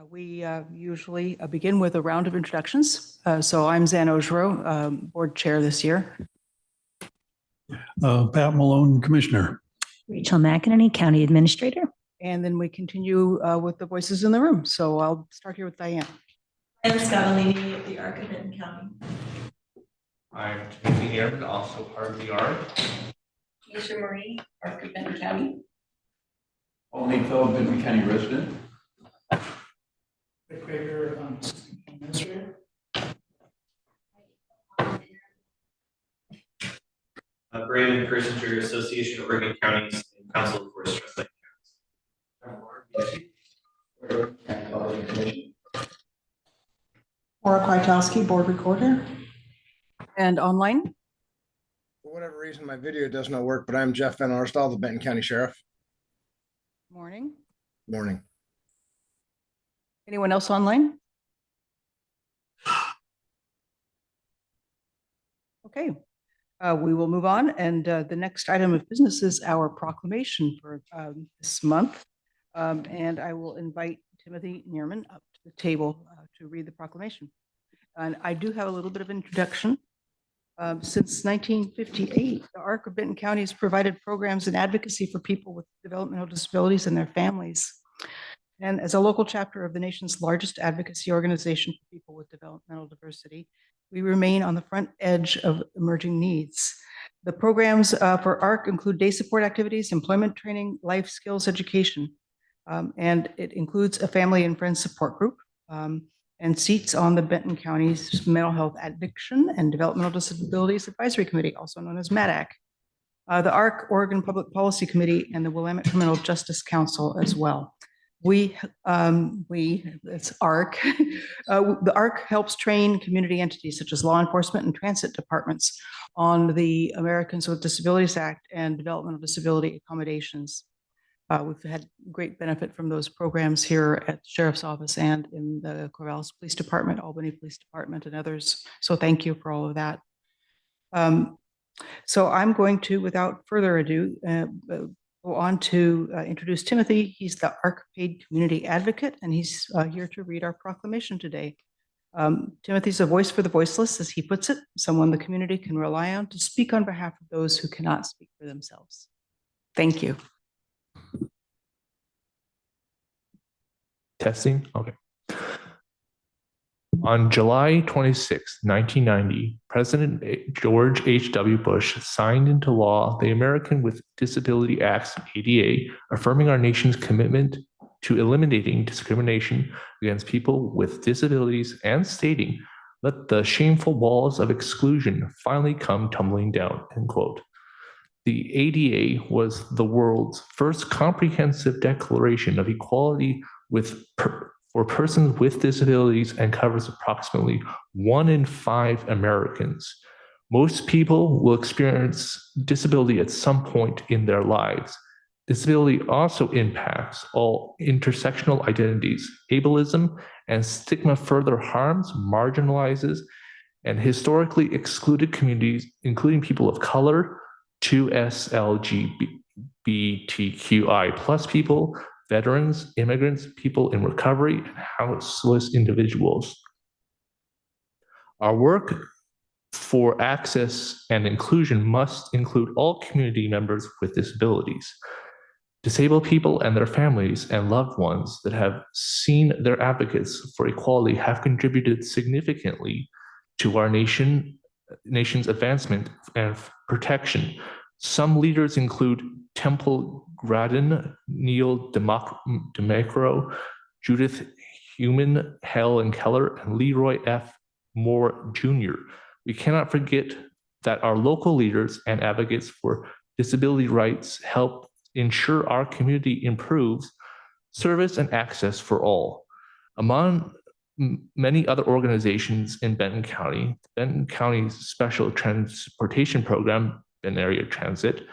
We usually begin with a round of introductions. So I'm Zan Ojro, board chair this year. Pat Malone, Commissioner. Rachel McInerney, County Administrator. And then we continue with the voices in the room. So I'll start here with Diane. I'm Scott Alini of the ARC of Benton County. I'm Timothy Aaron, also part of the ARC. Keisha Marie, ARC of Benton County. Only fellow Benton County resident. Rick Baker, Administrator. Brandon Persinger, Association of Oregon Counties and Council of Forest Trust Lake Counties. Maura Kwiatkowski, board recorder. And online? For whatever reason, my video does not work, but I'm Jeff Van Arsdal, the Benton County Sheriff. Morning. Morning. Anyone else online? Okay, we will move on. And the next item of business is our proclamation for this month. And I will invite Timothy Neerman up to the table to read the proclamation. And I do have a little bit of introduction. Since 1958, the ARC of Benton County has provided programs and advocacy for people with developmental disabilities and their families. And as a local chapter of the nation's largest advocacy organization for people with developmental diversity, we remain on the front edge of emerging needs. The programs for ARC include day support activities, employment training, life skills education, and it includes a family and friends support group and seats on the Benton County's Mental Health Addiction and Developmental Disabilities Advisory Committee, also known as MADAC, the ARC Oregon Public Policy Committee, and the Willamette Criminal Justice Council as well. It's ARC. The ARC helps train community entities such as law enforcement and transit departments on the Americans with Disabilities Act and developmental disability accommodations. We've had great benefit from those programs here at the Sheriff's Office and in the Corvallis Police Department, Albany Police Department, and others. So thank you for all of that. So I'm going to, without further ado, go on to introduce Timothy. He's the ARC paid community advocate, and he's here to read our proclamation today. Timothy's a voice for the voiceless, as he puts it, someone the community can rely on to speak on behalf of those who cannot speak for themselves. Thank you. Testing, okay. On July 26, 1990, President George H.W. Bush signed into law the American with Disability Acts, ADA, affirming our nation's commitment to eliminating discrimination against people with disabilities and stating, "Let the shameful walls of exclusion finally come tumbling down," end quote. The ADA was the world's first comprehensive declaration of equality for persons with disabilities and covers approximately 1 in 5 Americans. Most people will experience disability at some point in their lives. Disability also impacts all intersectional identities. Ableism and stigma further harms, marginalizes, and historically excluded communities, including people of color, 2S LGBTQI plus people, veterans, immigrants, people in recovery, and houseless individuals. Our work for access and inclusion must include all community members with disabilities. Disabled people and their families and loved ones that have seen their advocates for equality have contributed significantly to our nation's advancement and protection. Some leaders include Temple Grandin, Neil DeMacro, Judith Heumann, Helen Keller, and Leroy F. Moore Jr. We cannot forget that our local leaders and advocates for disability rights help ensure our community improves service and access for all. Among many other organizations in Benton County, the Benton County Special Transportation Program, Benton Area Transit,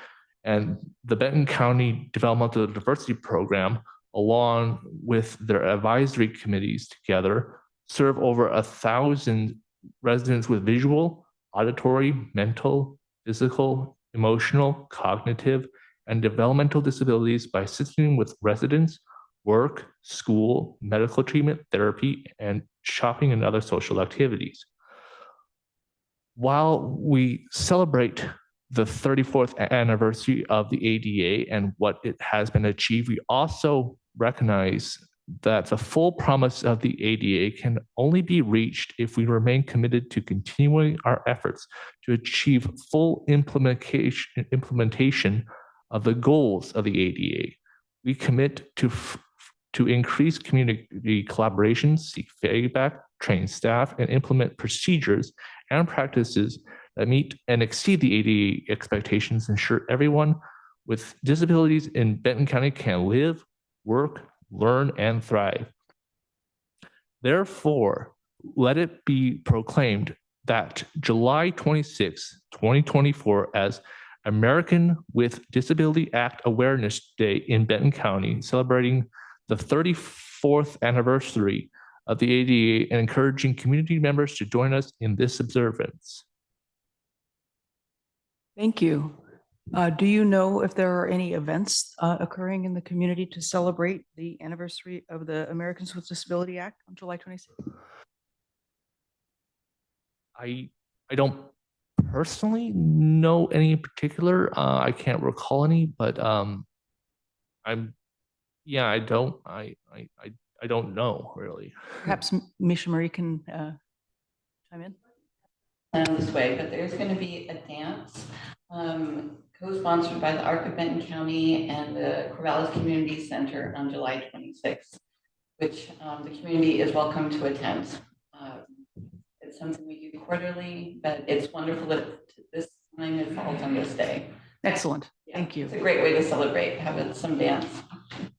and the Benton County Developmental Diversity Program, along with their advisory committees together, serve over 1,000 residents with visual, auditory, mental, physical, emotional, cognitive, and developmental disabilities by assisting with residents, work, school, medical treatment, therapy, and shopping and other social activities. While we celebrate the 34th anniversary of the ADA and what it has been achieved, we also recognize that the full promise of the ADA can only be reached if we remain committed to continuing our efforts to achieve full implementation of the goals of the ADA. We commit to increase community collaboration, seek feedback, train staff, and implement procedures and practices that meet and exceed the ADA expectations, ensure everyone with disabilities in Benton County can live, work, learn, and thrive. Therefore, let it be proclaimed that July 26, 2024, as American with Disability Act Awareness Day in Benton County, celebrating the 34th anniversary of the ADA and encouraging community members to join us in this observance. Thank you. Do you know if there are any events occurring in the community to celebrate the anniversary of the Americans with Disability Act on July 26th? I don't personally know any in particular. I can't recall any, but I don't know really. Perhaps Misha Marie can chime in. This way, but there's going to be a dance co-sponsored by the Arc of Benton County and the Corvallis Community Center on July 26th, which the community is welcome to attend. It's something we do quarterly, but it's wonderful that this time it falls on this day. Excellent. Yeah, Thank you. It's a great way to celebrate, having some dance.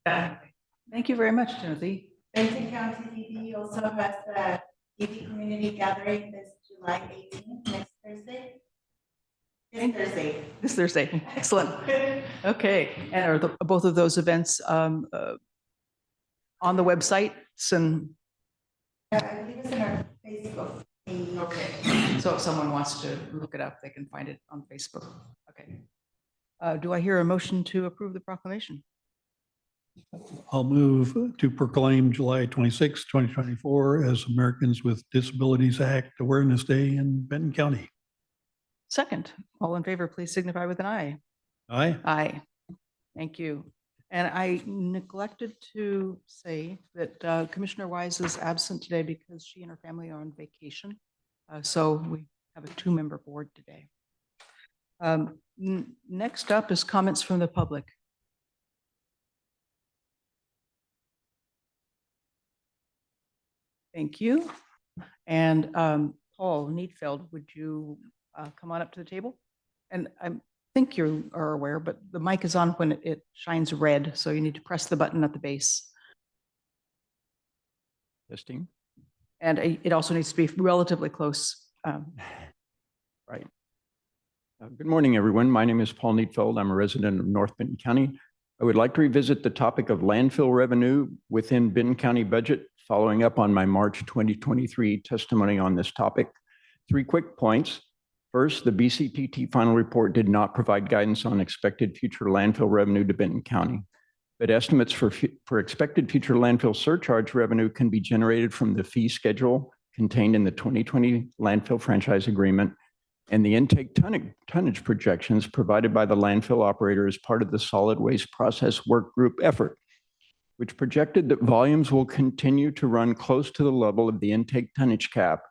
Thank you very much, Timothy. Benton County TV also has the TV community gathering this July 18th, next Thursday. This Thursday. Excellent. Okay. And are both of those events on the website? I believe it's in our Facebook page. Okay. So if someone wants to look it up, they can find it on Facebook. Okay. Do I hear a motion to approve the proclamation? I'll move to proclaim July 26, 2024 as Americans with Disabilities Act Awareness Day in Benton County. Second, all in favor, please signify with an aye. Aye. Aye. Thank you. And I neglected to say that Commissioner Wise is absent today because she and her family are on vacation. So we have a two-member board today. Next up is comments from the public. Thank you. And Paul Needfeld, would you come on up to the table? And I think you are aware, but the mic is on when it shines red, so you need to press the button at the base. Testing. And it also needs to be relatively close. Right. Good morning, everyone. My name is Paul Needfeld. I'm a resident of North Benton County. I would like to revisit the topic of landfill revenue within Benton County budget, following up on my March 2023 testimony on this topic. 3 quick points. First, the BCTT final report did not provide guidance on expected future landfill revenue to Benton County, but estimates for expected future landfill surcharge revenue can be generated from the fee schedule contained in the 2020 landfill franchise agreement and the intake tonnage projections provided by the landfill operator as part of the solid waste process work group effort, which projected that volumes will continue to run close to the level of the intake tonnage cap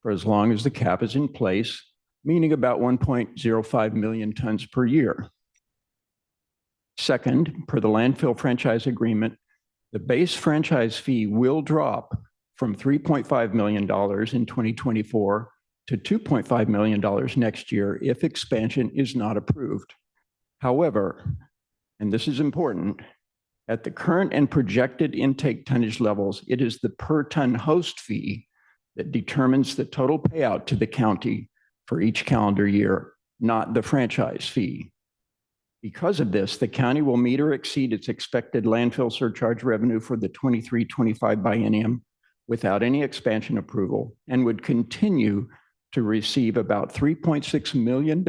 for as long as the cap is in place, meaning about 1.05 million tons per year. Second, per the landfill franchise agreement, the base franchise fee will drop from $3.5 million in 2024 to $2.5 million next year if expansion is not approved. However, and this is important, at the current and projected intake tonnage levels, it is the per ton host fee that determines the total payout to the county for each calendar year, not the franchise fee. Because of this, the county will meet or exceed its expected landfill surcharge revenue for the 23-25 biennium without any expansion approval and would continue to receive about $3.6 million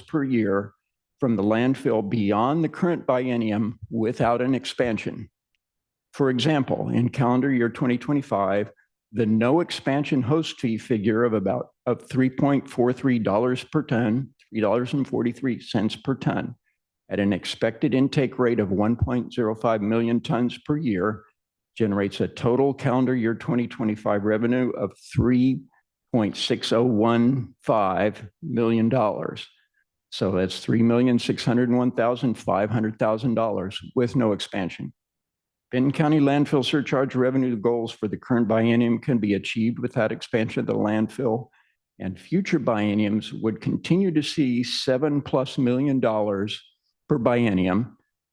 per year from the landfill beyond the current biennium without an expansion. For example, in calendar year 2025, the no expansion host fee figure of $3.43 per ton, $3.43 per ton, at an expected intake rate of 1.05 million tons per year, generates a total calendar year 2025 revenue of $3.6015 million. So that's $3,601,500 with no expansion. Benton County landfill surcharge revenue goals for the current biennium can be achieved without expansion of the landfill, and future bienniums would continue to see $7+ million per biennium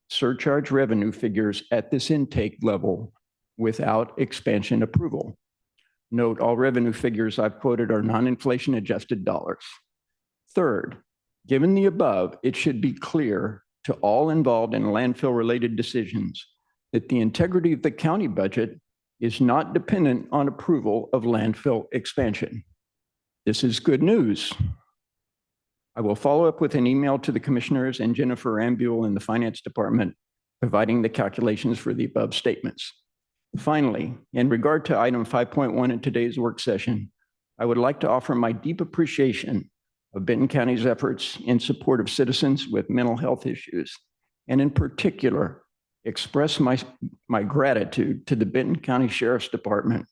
surcharge revenue figures at this intake level without expansion approval. Note, all revenue figures I've quoted are non-inflation adjusted dollars. Third, given the above, it should be clear to all involved in landfill-related decisions that the integrity of the county budget is not dependent on approval of landfill expansion. This is good news. I will follow up with an email to the commissioners and Jennifer Ambule in the finance department, providing the calculations for the above statements. Finally, in regard to item 5.1 in today's work session, I would like to offer my deep appreciation of Benton County's efforts in support of citizens with mental health issues, and in particular, express my gratitude to the Benton County Sheriff's Department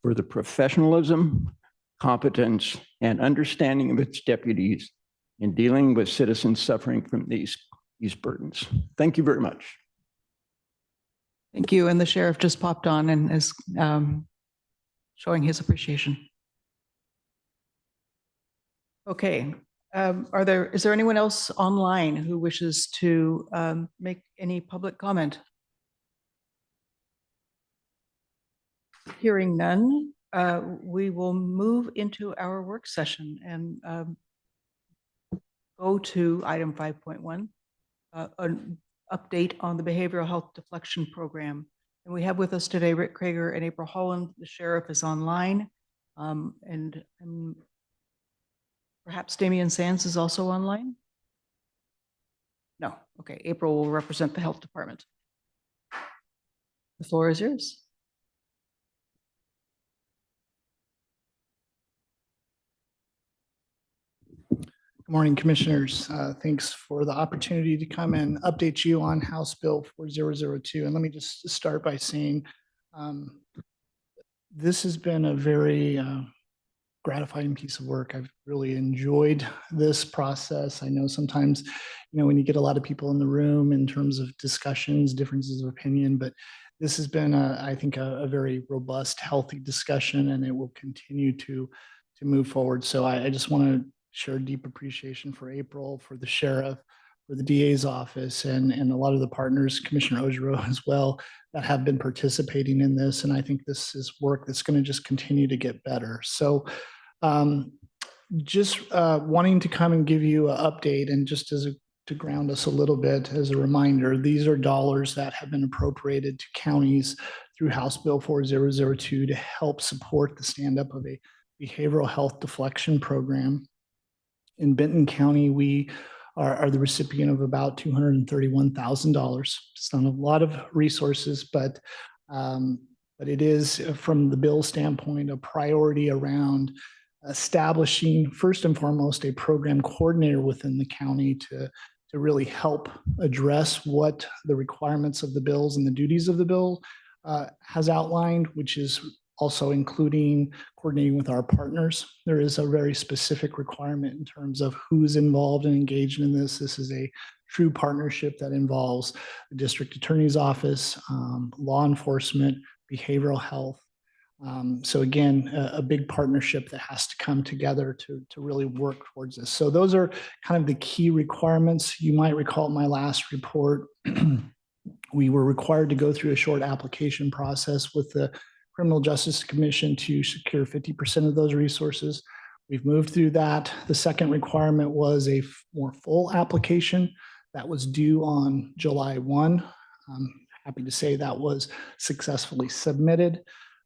for the professionalism, competence, and understanding of its deputies in dealing with citizens suffering from these burdens. Thank you very much. Thank you. And the sheriff just popped on and is showing his appreciation. Okay. Is there anyone else online who wishes to make any public comment? Hearing none, we will move into our work session and go to item 5.1, an update on the Behavioral Health Deflection Program. And we have with us today Rick Krager and April Holland. The sheriff is online, and perhaps Damian Sands is also online? No. Okay. April will represent the health department. The floor is yours. Good morning, commissioners. Thanks for the opportunity to come and update you on House Bill 4002. And let me just start by saying this has been a very gratifying piece of work. I've really enjoyed this process. I know sometimes, when you get a lot of people in the room in terms of discussions, differences of opinion, but this has been, I think, a very robust, healthy discussion, and it will continue to move forward. So I just want to share deep appreciation for April, for the sheriff, for the DA's office, and a lot of the partners, Commissioner Ojiro as well, that have been participating in this. And I think this is work that's going to just continue to get better. So just wanting to come and give you an update, and just to ground us a little bit as a reminder, these are dollars that have been appropriated to counties through House Bill 4002 to help support the stand-up of a behavioral health deflection program. In Benton County, we are the recipient of about $231,000. It's not a lot of resources, but it is, from the bill standpoint, a priority around establishing, first and foremost, a program coordinator within the county to really help address what the requirements of the bills and the duties of the bill has outlined, which is also including coordinating with our partners. There is a very specific requirement in terms of who's involved and engaged in this. This is a true partnership that involves the district attorney's office, law enforcement, behavioral health. So again, a big partnership that has to come together to really work towards this. So those are kind of the key requirements. You might recall in my last report, we were required to go through a short application process with the Criminal Justice Commission to secure 50% of those resources. We've moved through that. The second requirement was a more full application that was due on July 1. I'm happy to say that was successfully submitted.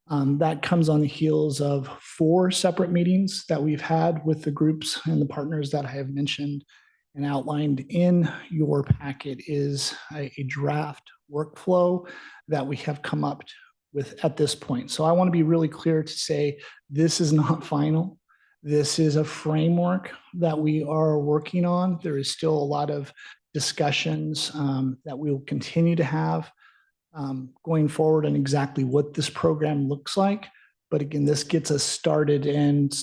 That comes on the heels of 4 separate meetings that we've had with the groups and the partners that I have mentioned. And outlined in your packet is a draft workflow that we have come up with at this point. So I want to be really clear to say this is not final. This is a framework that we are working on. There is still a lot of discussions that we will continue to have going forward on exactly what this program looks like. But again, this gets us started and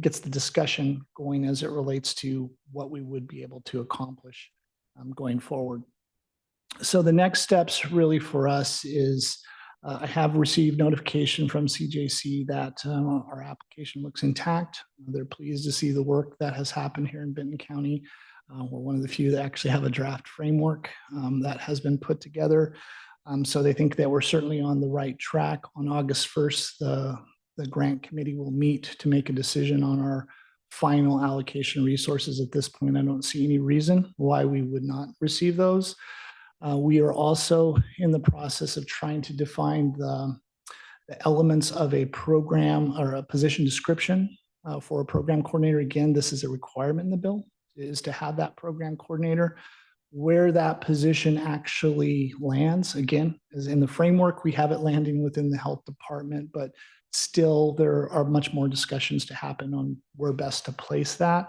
gets the discussion going as it relates to what we would be able to accomplish going forward. So the next steps really for us is I have received notification from CJC that our application looks intact. They're pleased to see the work that has happened here in Benton County. We're one of the few that actually have a draft framework that has been put together. So they think that we're certainly on the right track. On August 1st, the grant committee will meet to make a decision on our final allocation resources. At this point, I don't see any reason why we would not receive those. We are also in the process of trying to define the elements of a program or a position description for a program coordinator. Again, this is a requirement in the bill, is to have that program coordinator. Where that position actually lands, again, is in the framework, we have it landing within the health department, but still there are much more discussions to happen on where best to place that.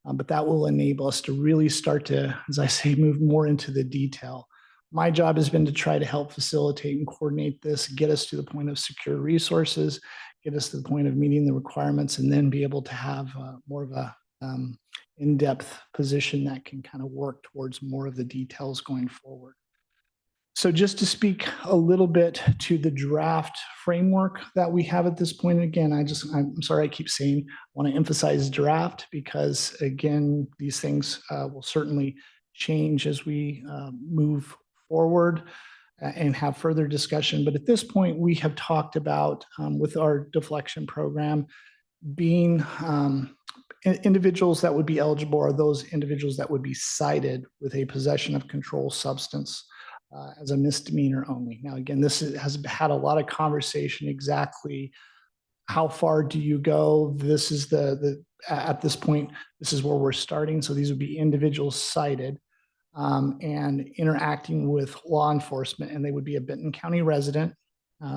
But that will enable us to really start to, as I say, move more into the detail. My job has been to try to help facilitate and coordinate this, get us to the point of secure resources, get us to the point of meeting the requirements, and then be able to have more of a in-depth position that can kind of work towards more of the details going forward. So just to speak a little bit to the draft framework that we have at this point, again, I'm sorry, I keep saying, I want to emphasize draft because again, these things will certainly change as we move forward and have further discussion. But at this point, we have talked about with our deflection program being individuals that would be eligible are those individuals that would be cited with a possession of controlled substance as a misdemeanor only. Now, again, this has had a lot of conversation exactly how far do you go? This is at this point, this is where we're starting. So these would be individuals cited and interacting with law enforcement, and they would be a Benton County resident.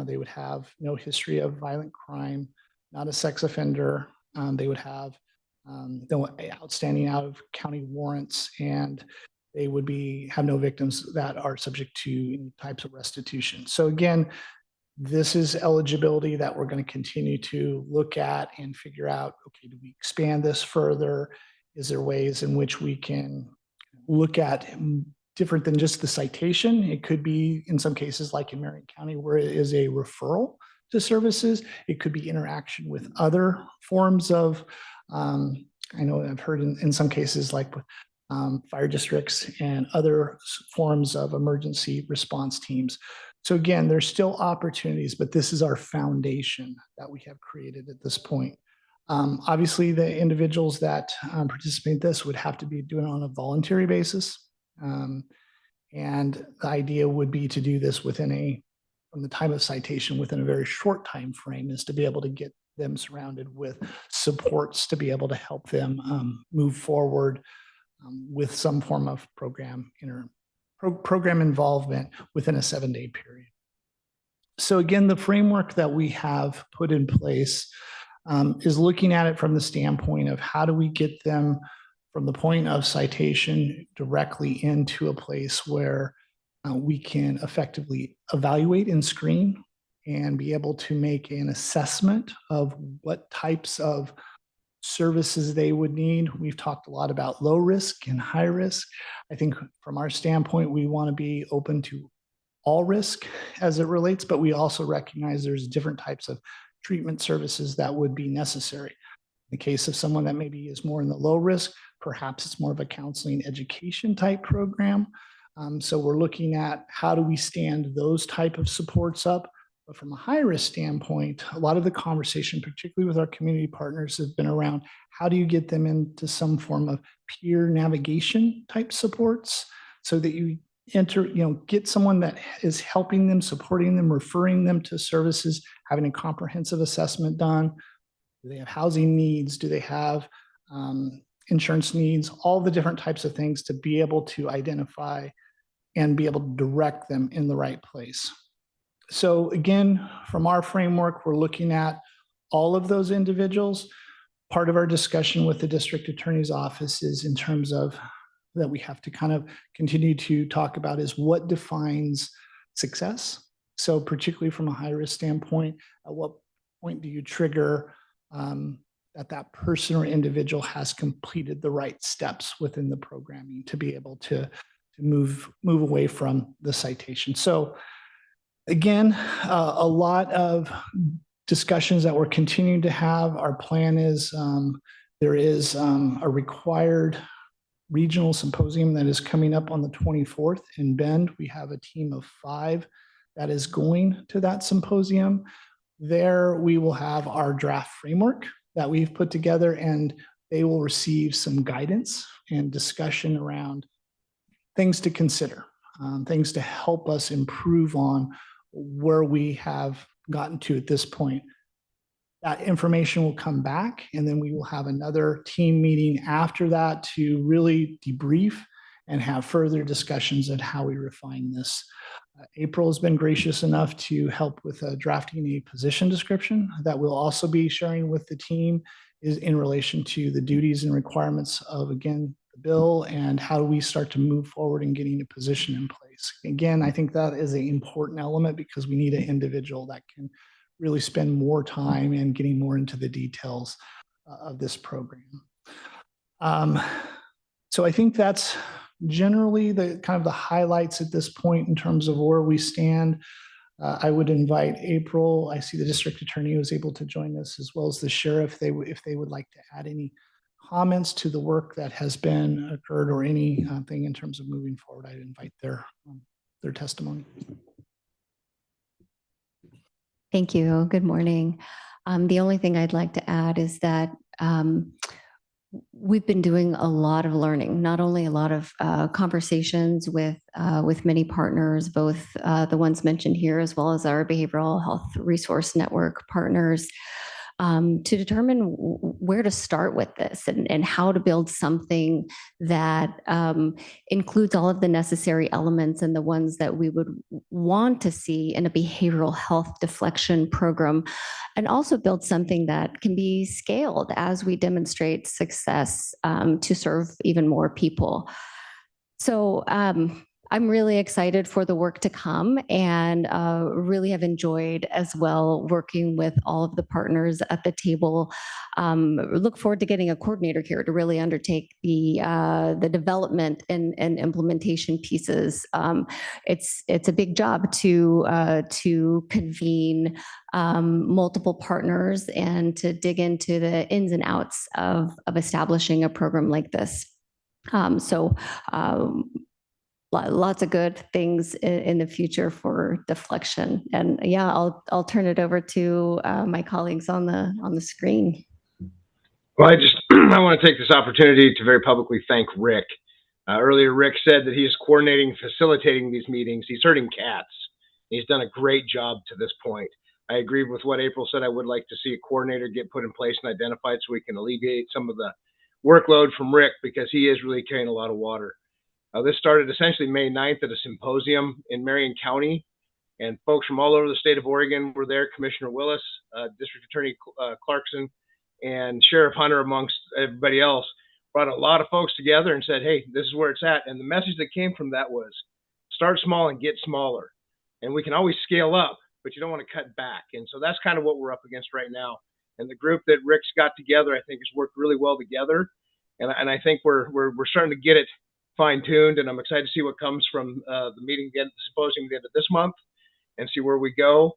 They would have no history of violent crime, not a sex offender. They would have no outstanding out of county warrants, and they would have no victims that are subject to any types of restitution. So again, this is eligibility that we're going to continue to look at and figure out, okay, do we expand this further? Is there ways in which we can look at different than just the citation? It could be in some cases like in Marion County where it is a referral to services. It could be interaction with other forms of, I know I've heard in some cases like with fire districts and other forms of emergency response teams. So again, there's still opportunities, but this is our foundation that we have created at this point. Obviously, the individuals that participate in this would have to be doing it on a voluntary basis. And the idea would be to do this from the time of citation within a very short time frame, is to be able to get them surrounded with supports to be able to help them move forward with some form of program involvement within a 7-day period. So again, the framework that we have put in place is looking at it from the standpoint of how do we get them from the point of citation directly into a place where we can effectively evaluate and screen and be able to make an assessment of what types of services they would need. We've talked a lot about low risk and high risk. I think from our standpoint, we want to be open to all risk as it relates, but we also recognize there's different types of treatment services that would be necessary. In the case of someone that maybe is more in the low risk, perhaps it's more of a counseling education type program. So we're looking at how do we stand those type of supports up. But from a high risk standpoint, a lot of the conversation, particularly with our community partners, has been around how do you get them into some form of peer navigation type supports so that you get someone that is helping them, supporting them, referring them to services, having a comprehensive assessment done. Do they have housing needs? Do they have insurance needs, all the different types of things to be able to identify and be able to direct them in the right place. So again, from our framework, we're looking at all of those individuals. Part of our discussion with the district attorney's office is in terms of that we have to kind of continue to talk about is what defines success. So particularly from a high risk standpoint, at what point do you trigger that person or individual has completed the right steps within the programming to be able to move away from the citation. So again, a lot of discussions that we're continuing to have. Our plan is there is a required regional symposium that is coming up on the 24th in Bend. We have a team of 5 that is going to that symposium. There we will have our draft framework that we've put together, and they will receive some guidance and discussion around things to consider, things to help us improve on where we have gotten to at this point. That information will come back, and then we will have another team meeting after that to really debrief and have further discussions on how we refine this. April has been gracious enough to help with drafting a position description that we'll also be sharing with the team is in relation to the duties and requirements of, again, the bill and how do we start to move forward in getting a position in place. Again, I think that is an important element because we need an individual that can really spend more time in getting more into the details of this program. So I think that's generally the kind of the highlights at this point in terms of where we stand. I would invite April. I see the district attorney was able to join us as well as the sheriff. If they would like to add any comments to the work that has been occurred or anything in terms of moving forward, I'd invite their testimony. Thank you. Good morning. The only thing I'd like to add is that we've been doing a lot of learning, not only a lot of conversations with many partners, both the ones mentioned here, as well as our behavioral health resource network partners, to determine where to start with this and how to build something that includes all of the necessary elements and the ones that we would want to see in a behavioral health deflection program, and also build something that can be scaled as we demonstrate success to serve even more people. So I'm really excited for the work to come and really have enjoyed as well working with all of the partners at the table. Look forward to getting a coordinator here to really undertake the development and implementation pieces. It's a big job to convene multiple partners and to dig into the ins and outs of establishing a program like this. Lots of good things in the future for deflection. And yeah, I'll turn it over to my colleagues on the screen. Well, I want to take this opportunity to very publicly thank Rick. Earlier, Rick said that he is coordinating, facilitating these meetings. He's herding cats. He's done a great job to this point. I agree with what April said. I would like to see a coordinator get put in place and identified so we can alleviate some of the workload from Rick because he is really carrying a lot of water. This started essentially May 9th at a symposium in Marion County, and folks from all over the state of Oregon were there. Commissioner Willis, District Attorney Clarkson, and Sheriff Hunter, amongst everybody else, brought a lot of folks together and said, hey, this is where it's at. And the message that came from that was start small and get smaller. And we can always scale up, but you don't want to cut back. And so that's kind of what we're up against right now. And the group that Rick's got together, I think, has worked really well together. And I think we're starting to get it fine-tuned, and I'm excited to see what comes from the meeting again, the symposium at the end of this month, and see where we go.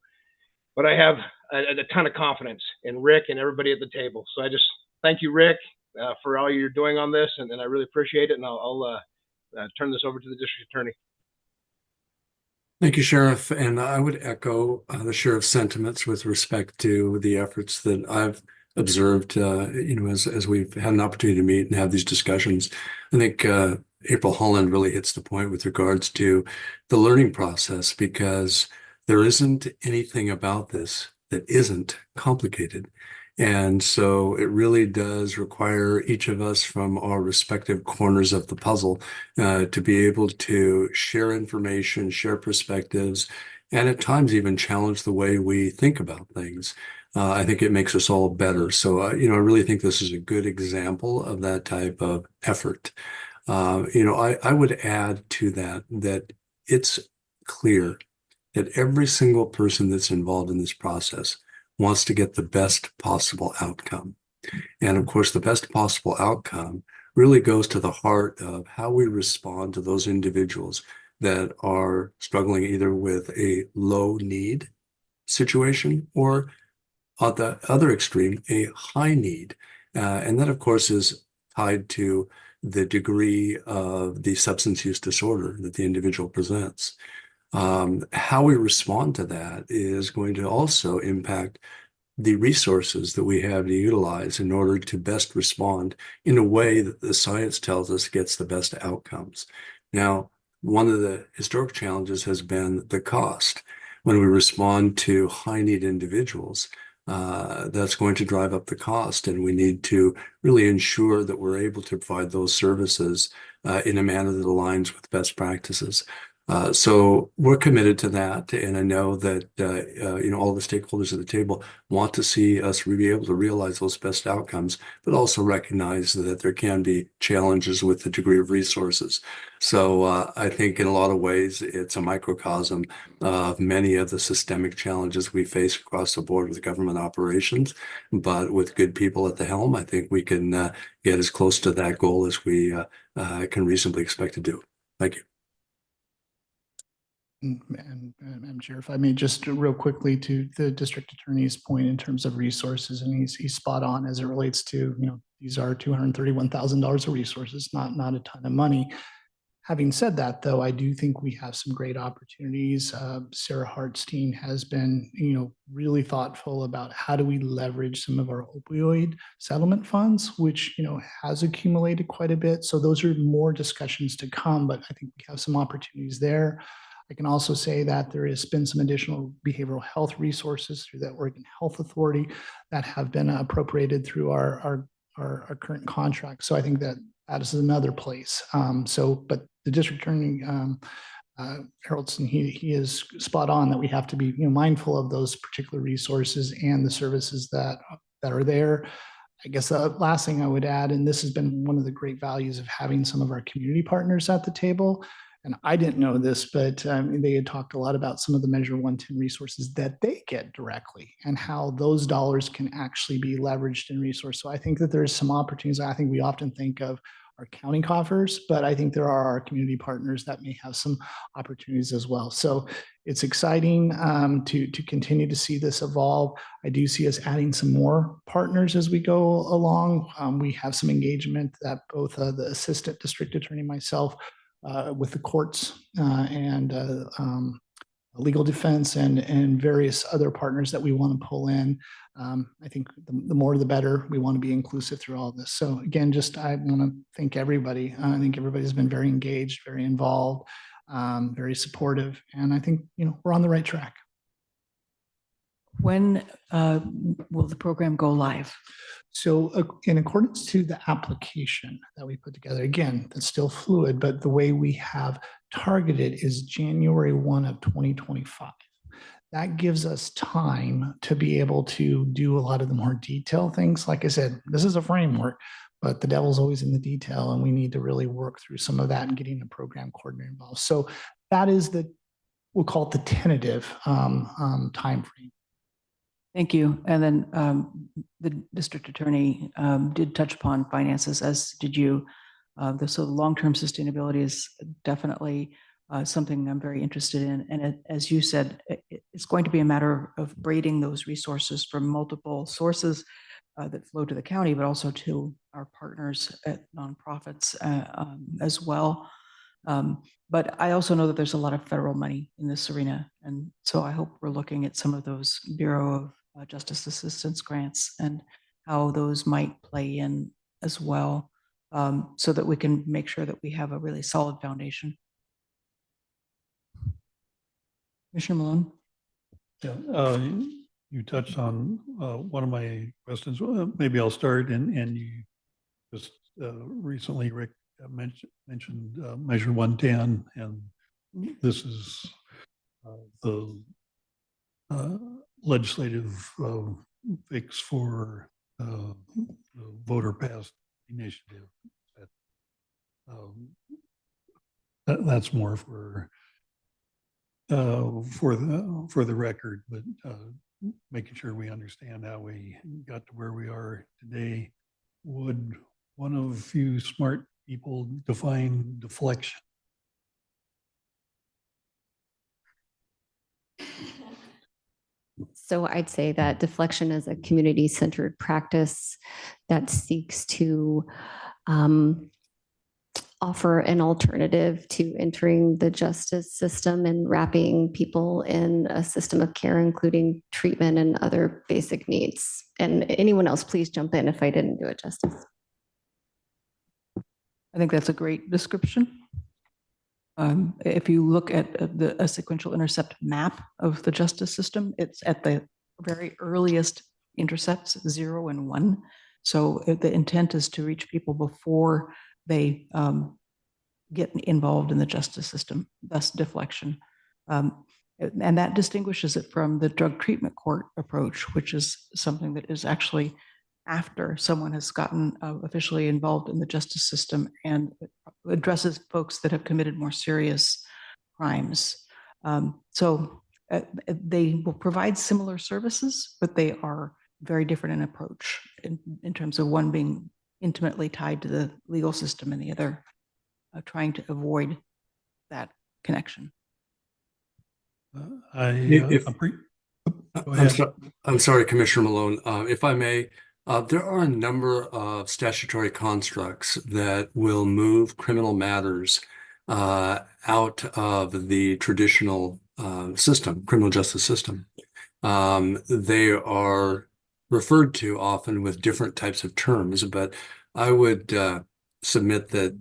But I have a ton of confidence in Rick and everybody at the table. So I just thank you, Rick, for all you're doing on this, and I really appreciate it. And I'll turn this over to the district attorney. Thank you, Sheriff. And I would echo the Sheriff's sentiments with respect to the efforts that I've observed, as we've had an opportunity to meet and have these discussions. I think April Holland really hits the point with regards to the learning process, because there isn't anything about this that isn't complicated. And so it really does require each of us from our respective corners of the puzzle to be able to share information, share perspectives, and at times even challenge the way we think about things. I think it makes us all better. So, I really think this is a good example of that type of effort. I would add to that it's clear that every single person that's involved in this process wants to get the best possible outcome. And of course, the best possible outcome really goes to the heart of how we respond to those individuals that are struggling either with a low need situation or at the other extreme, a high need. And that, of course, is tied to the degree of the substance use disorder that the individual presents. How we respond to that is going to also impact the resources that we have to utilize in order to best respond in a way that the science tells us gets the best outcomes. Now, one of the historic challenges has been the cost. When we respond to high need individuals, that's going to drive up the cost, and we need to really ensure that we're able to provide those services in a manner that aligns with best practices. So we're committed to that, and I know that all the stakeholders at the table want to see us be able to realize those best outcomes, but also recognize that there can be challenges with the degree of resources. So I think in a lot of ways it's a microcosm of many of the systemic challenges we face across the board with government operations. But with good people at the helm, I think we can get as close to that goal as we can reasonably expect to do. Thank you. And Madam Chair, if I may just real quickly to the district attorney's point in terms of resources, and he's spot on as it relates to, these are $231,000 of resources, not a ton of money. Having said that, though, I do think we have some great opportunities. Sarah Hartstein has been, really thoughtful about how do we leverage some of our opioid settlement funds, which, has accumulated quite a bit. So those are more discussions to come, but I think we have some opportunities there. I can also say that there has been some additional behavioral health resources through that Oregon Health Authority that have been appropriated through our current contract. So I think that is another place. But the district attorney, Haroldson, he is spot on that we have to be mindful of those particular resources and the services that are there. I guess the last thing I would add, and this has been one of the great values of having some of our community partners at the table. And I didn't know this, but they had talked a lot about some of the Measure 110 resources that they get directly and how those dollars can actually be leveraged in resource. So I think that there's some opportunities. I think we often think of our county coffers, but I think there are our community partners that may have some opportunities as well. So it's exciting to continue to see this evolve. I do see us adding some more partners as we go along. We have some engagement that both the assistant district attorney, myself, with the courts and legal defense and various other partners that we want to pull in. I think the more the better. We want to be inclusive through all this. So again, I want to thank everybody. I think everybody's been very engaged, very involved, very supportive, and I think we're on the right track. When will the program go live? So in accordance to the application that we put together, again, that's still fluid, but the way we have targeted is January 1 of 2025. That gives us time to be able to do a lot of the more detailed things. Like I said, this is a framework, but the devil's always in the detail, and we need to really work through some of that and getting the program coordinator involved. So that is we'll call it the tentative timeframe. Thank you. And then the district attorney did touch upon finances, as did you. So the long-term sustainability is definitely something I'm very interested in. And as you said, it's going to be a matter of braiding those resources from multiple sources that flow to the county, but also to our partners at nonprofits as well. But I also know that there's a lot of federal money in this arena. And so I hope we're looking at some of those Bureau of Justice Assistance grants and how those might play in as well, so that we can make sure that we have a really solid foundation. Commissioner Malone? Yeah, you touched on one of my questions. Well, maybe I'll start, and you just recently, Rick, mentioned Measure 110, and this is the legislative fix for the voter passed initiative. That's more for the record, but making sure we understand how we got to where we are today. Would one of you smart people define deflection? So I'd say that deflection is a community-centered practice that seeks to offer an alternative to entering the justice system and wrapping people in a system of care, including treatment and other basic needs. And anyone else, please jump in if I didn't do it justice. I think that's a great description. If you look at a sequential intercept map of the justice system, it's at the very earliest intercepts, 0 and 1. So the intent is to reach people before they get involved in the justice system, thus deflection. And that distinguishes it from the drug treatment court approach, which is something that is actually after someone has gotten officially involved in the justice system and addresses folks that have committed more serious crimes. So they will provide similar services, but they are very different in approach in terms of one being intimately tied to the legal system and the other trying to avoid that connection. I'm sorry, Commissioner Malone. If I may, there are a number of statutory constructs that will move criminal matters out of the traditional system, criminal justice system. They are referred to often with different types of terms, but I would submit that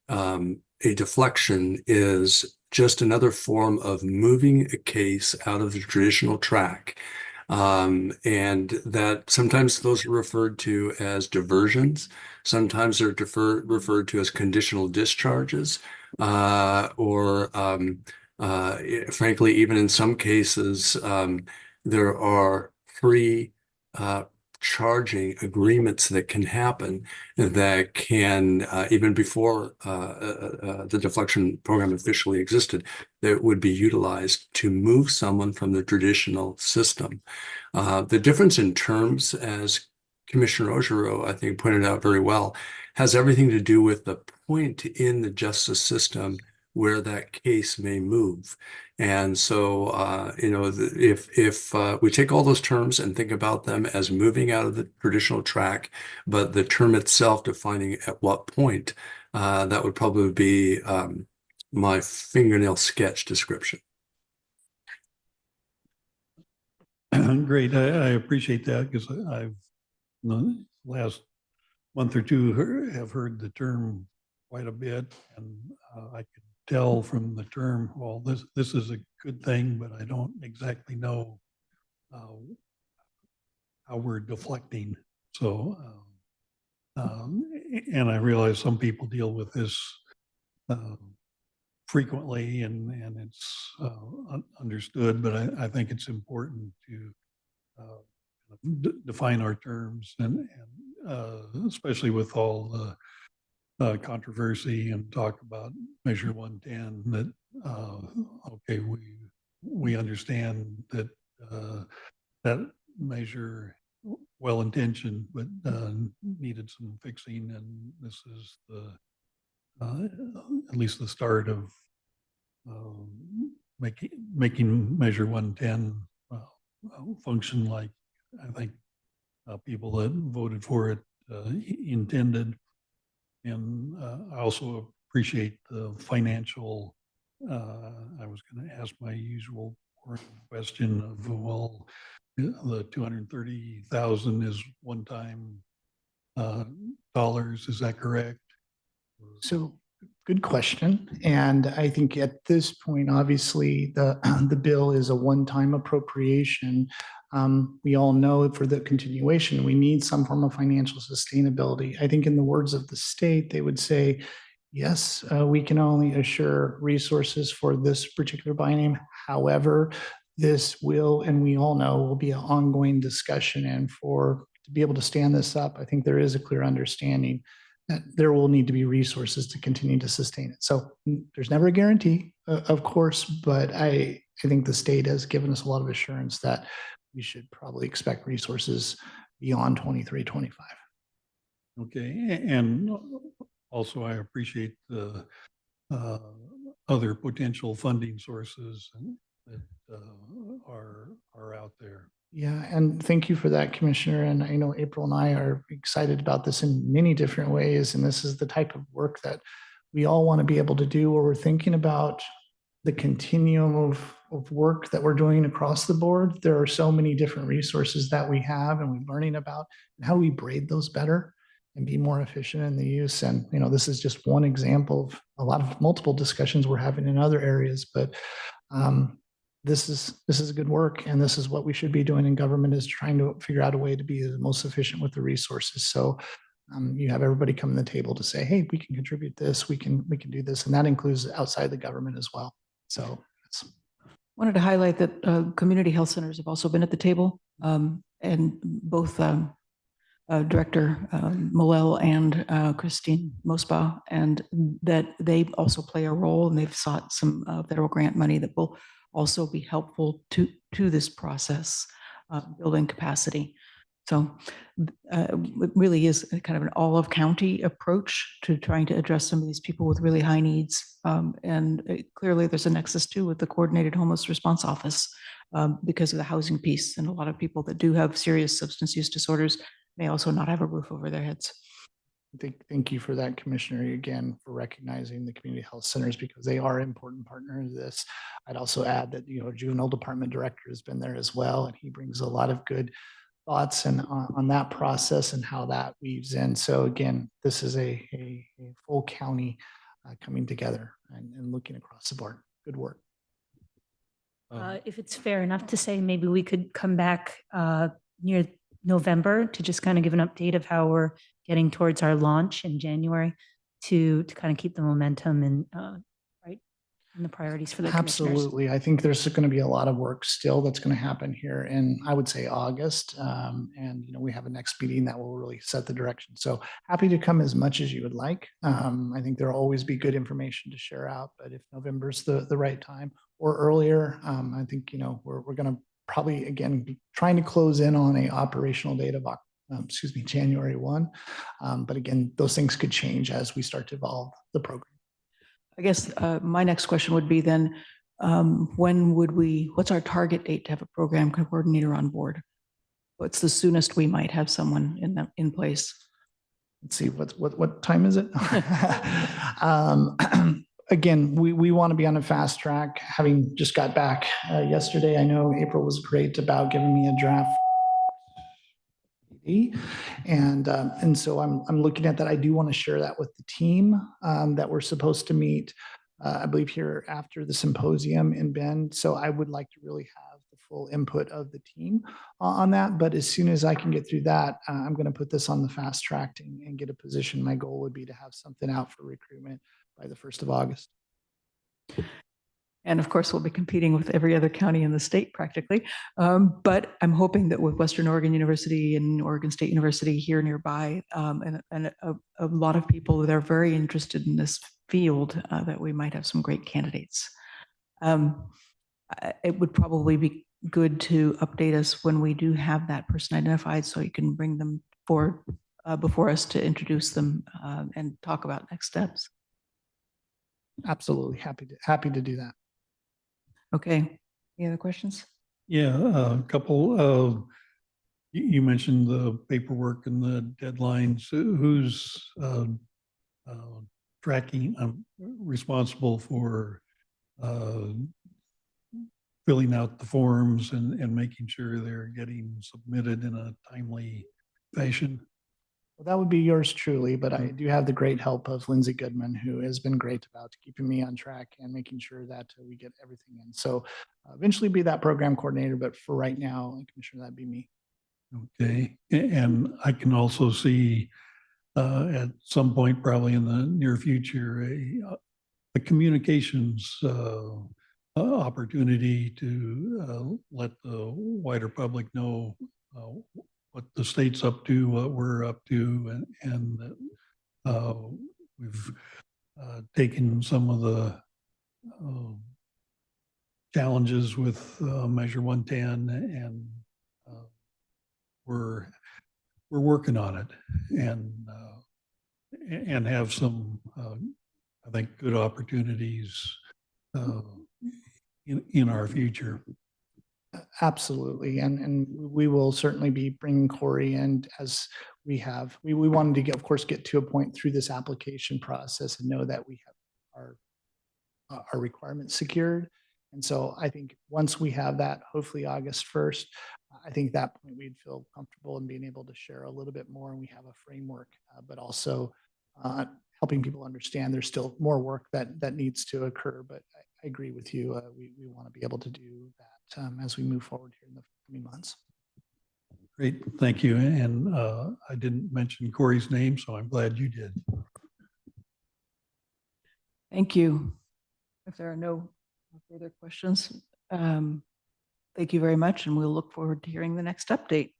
a deflection is just another form of moving a case out of the traditional track. And that sometimes those are referred to as diversions. Sometimes they're referred to as conditional discharges, or frankly, even in some cases, there are charging agreements that can happen that can, even before the deflection program officially existed, that would be utilized to move someone from the traditional system. The difference in terms, as Commissioner Ojiro, I think, pointed out very well, has everything to do with the point in the justice system where that case may move. And so, if we take all those terms and think about them as moving out of the traditional track, but the term itself defining at what point, that would probably be my fingernail sketch description. Great. I appreciate that, because I've, in the last month or two, have heard the term quite a bit, and I could tell from the term, well, this is a good thing, but I don't exactly know how we're deflecting. So, and I realize some people deal with this frequently, and it's understood, but I think it's important to define our terms, and especially with all the controversy and talk about Measure 110, that okay, we understand that that measure, well-intentioned, but needed some fixing, and this is the at least the start of making Measure 110 function like I think people that voted for it intended. And I also appreciate the financial, I was going to ask my usual question of, well, the 230,000 is one-time dollars, is that correct? So good question. And I think at this point, obviously, the bill is a one-time appropriation. We all know for the continuation, we need some form of financial sustainability. I think in the words of the state, they would say, yes, we can only assure resources for this particular biennium. However, this will, and we all know, will be an ongoing discussion. And to be able to stand this up, I think there is a clear understanding that there will need to be resources to continue to sustain it. So there's never a guarantee, of course, but I think the state has given us a lot of assurance that we should probably expect resources beyond 23, 25. Okay, and also I appreciate the other potential funding sources that are out there. Yeah, and thank you for that, Commissioner. And I know April and I are excited about this in many different ways. And this is the type of work that we all want to be able to do, where we're thinking about the continuum of work that we're doing across the board. There are so many different resources that we have, and we're learning about how do we braid those better and be more efficient in the use. And, this is just one example of a lot of multiple discussions we're having in other areas, but this is good work, and this is what we should be doing in government, is trying to figure out a way to be the most efficient with the resources. So you have everybody come to the table to say, hey, we can contribute this, we can do this, and that includes outside the government as well. So wanted to highlight that community health centers have also been at the table, and both Director Molell and Christine Mosbaugh, and that they also play a role, and they've sought some federal grant money that will also be helpful to this process, building capacity. So it really is kind of an all-of-county approach to trying to address some of these people with really high needs. Clearly, there's a nexus too with the Coordinated Homeless Response Office because of the housing piece. And a lot of people that do have serious substance use disorders may also not have a roof over their heads. Thank you for that, Commissioner, again, for recognizing the community health centers, because they are an important partner in this. I'd also add that, Juvenile Department Director has been there as well, and he brings a lot of good thoughts and on that process and how that weaves in. So again, this is a full county coming together and looking across the board. Good work. If it's fair enough to say, maybe we could come back near November to just kind of give an update of how we're getting towards our launch in January to kind of keep the momentum and and the priorities for the commissioners. Absolutely. I think there's going to be a lot of work still that's going to happen here in, I would say, August. And, we have a next meeting that will really set the direction. So happy to come as much as you would like. I think there'll always be good information to share out, but if November's the right time or earlier, I think, we're going to probably, again, be trying to close in on a operational date of January 1. But again, those things could change as we start to evolve the program. I guess my next question would be then, what's our target date to have a program coordinator on board? What's the soonest we might have someone in place? Let's see, what time is it? Again, we want to be on a fast track. Having just got back yesterday, I know April was great about giving me a draft. And so I'm looking at that. I do want to share that with the team that we're supposed to meet, I believe, here after the symposium in Bend. So I would like to really have the full input of the team on that. But as soon as I can get through that, I'm going to put this on the fast track and get a position. My goal would be to have something out for recruitment by the 1st of August. And of course, we'll be competing with every other county in the state practically. But I'm hoping that with Western Oregon University and Oregon State University here nearby, and a lot of people that are very interested in this field, that we might have some great candidates. It would probably be good to update us when we do have that person identified, so you can bring them forward before us to introduce them and talk about next steps. Absolutely. Happy to do that. Okay. Any other questions? Yeah, a couple. You mentioned the paperwork and the deadlines. Who's tracking, responsible for filling out the forms and making sure they're getting submitted in a timely fashion? Well, that would be yours truly, but I do have the great help of Lindsay Goodman, who has been great about keeping me on track and making sure that we get everything in. So eventually be that program coordinator, but for right now, Commissioner, that'd be me. Okay, and I can also see at some point, probably in the near future, a communications opportunity to let the wider public know what the state's up to, what we're up to, and we've taken some of the challenges with Measure 110, and we're working on it, and have some I think good opportunities in our future. Absolutely. And we will certainly be bringing Corey in as we have. We wanted to get, of course, get to a point through this application process and know that we have our requirements secured. And so I think once we have that, hopefully August 1st, I think at that point we'd feel comfortable in being able to share a little bit more, and we have a framework, but also helping people understand there's still more work that needs to occur. But I agree with you. We want to be able to do that as we move forward here in the coming months. Great, thank you. And I didn't mention Corey's name, so I'm glad you did. Thank you. If there are no further questions, thank you very much, and we'll look forward to hearing the next update.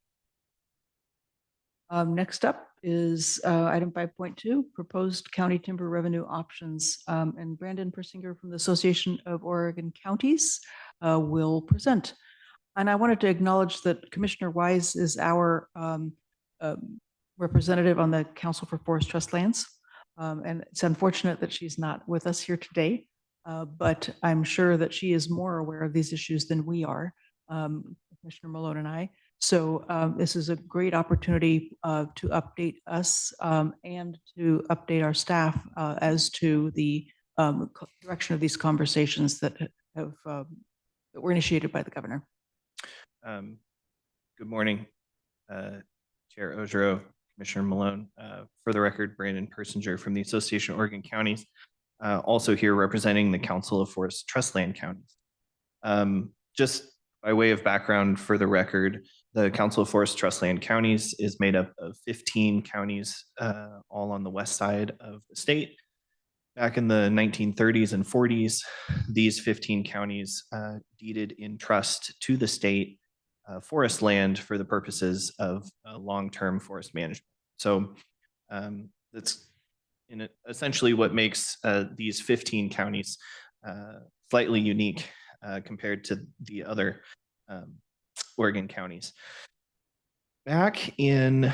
Next up is item 5.2, proposed county timber revenue options. And Brandon Persinger from the Association of Oregon Counties will present. And I wanted to acknowledge that Commissioner Wise is our representative on the Council for Forest Trust Lands. And it's unfortunate that she's not with us here today, but I'm sure that she is more aware of these issues than we are, Commissioner Malone and I. So this is a great opportunity to update us and to update our staff as to the direction of these conversations that have that were initiated by the governor. Good morning, Chair Ojero, Commissioner Malone. For the record, Brandon Persinger from the Association of Oregon Counties, also here representing the Council of Forest Trust Land Counties. Just by way of background, for the record, the Council of Forest Trust Land Counties is made up of 15 counties, all on the west side of the state. Back in the 1930s and 40s, these 15 counties deeded in trust to the state forest land for the purposes of long-term forest management. So that's essentially what makes these 15 counties slightly unique compared to the other Oregon counties. Back in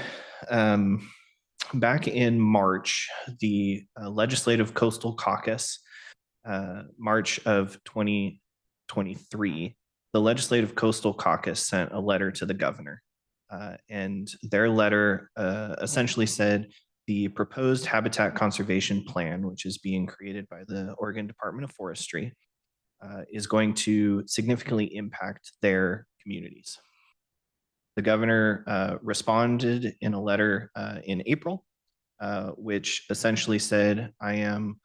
March, the Legislative Coastal Caucus, March of 2023, the Legislative Coastal Caucus sent a letter to the governor. And their letter essentially said the proposed habitat conservation plan, which is being created by the Oregon Department of Forestry, is going to significantly impact their communities. The governor responded in a letter in April, which essentially said, I am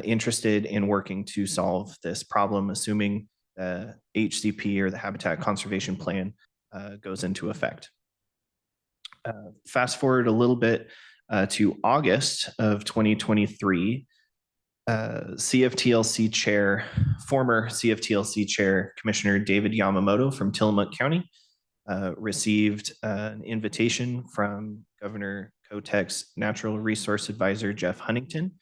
interested in working to solve this problem, assuming the HCP or the Habitat Conservation Plan goes into effect. Fast forward a little bit to August of 2023, CFTLC chair, former CFTLC chair, Commissioner David Yamamoto from Tillamook County, received an invitation from Governor Kotek's Natural Resource Advisor, Jeff Huntington,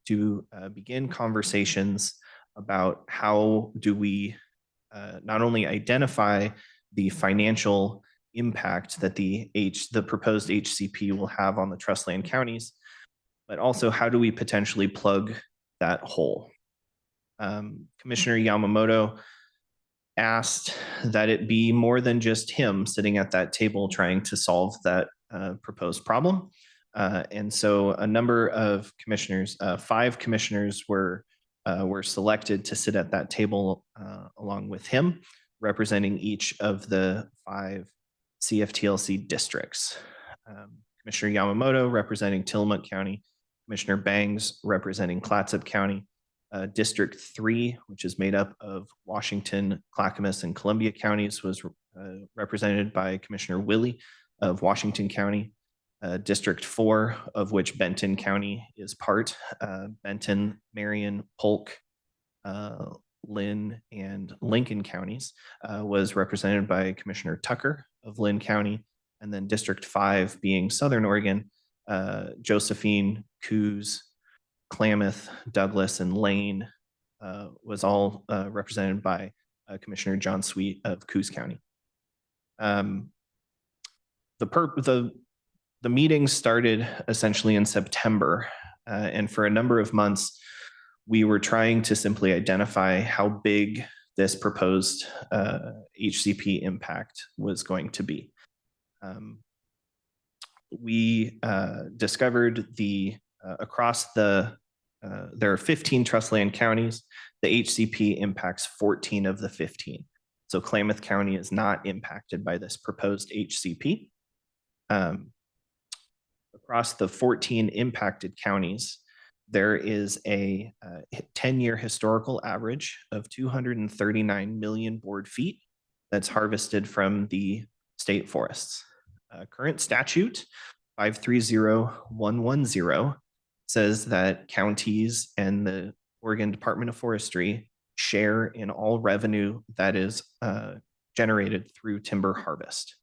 to begin conversations about how do we not only identify the financial impact that the proposed HCP will have on the trust land counties, but also how do we potentially plug that hole. Commissioner Yamamoto asked that it be more than just him sitting at that table trying to solve that proposed problem. And so a number of commissioners, 5 commissioners were selected to sit at that table along with him, representing each of the 5 CFTLC districts. Commissioner Yamamoto representing Tillamook County, Commissioner Bangs representing Clatsop County, District 3, which is made up of Washington, Clackamas, and Columbia counties, was represented by Commissioner Willie of Washington County. District 4, of which Benton County is part, Benton, Marion, Polk, Lynn, and Lincoln counties, was represented by Commissioner Tucker of Lynn County. And then District 5 being Southern Oregon, Josephine, Coos, Klamath, Douglas, and Lane was all represented by Commissioner John Sweet of Coos County. The meeting started essentially in September, and for a number of months, we were trying to simply identify how big this proposed HCP impact was going to be. We discovered across there are 15 trust land counties. The HCP impacts 14 of the 15. So Klamath County is not impacted by this proposed HCP. Across the 14 impacted counties, there is a 10-year historical average of 239 million board feet that's harvested from the state forests. Current statute 530110 says that counties and the Oregon Department of Forestry share in all revenue that is generated through timber harvest.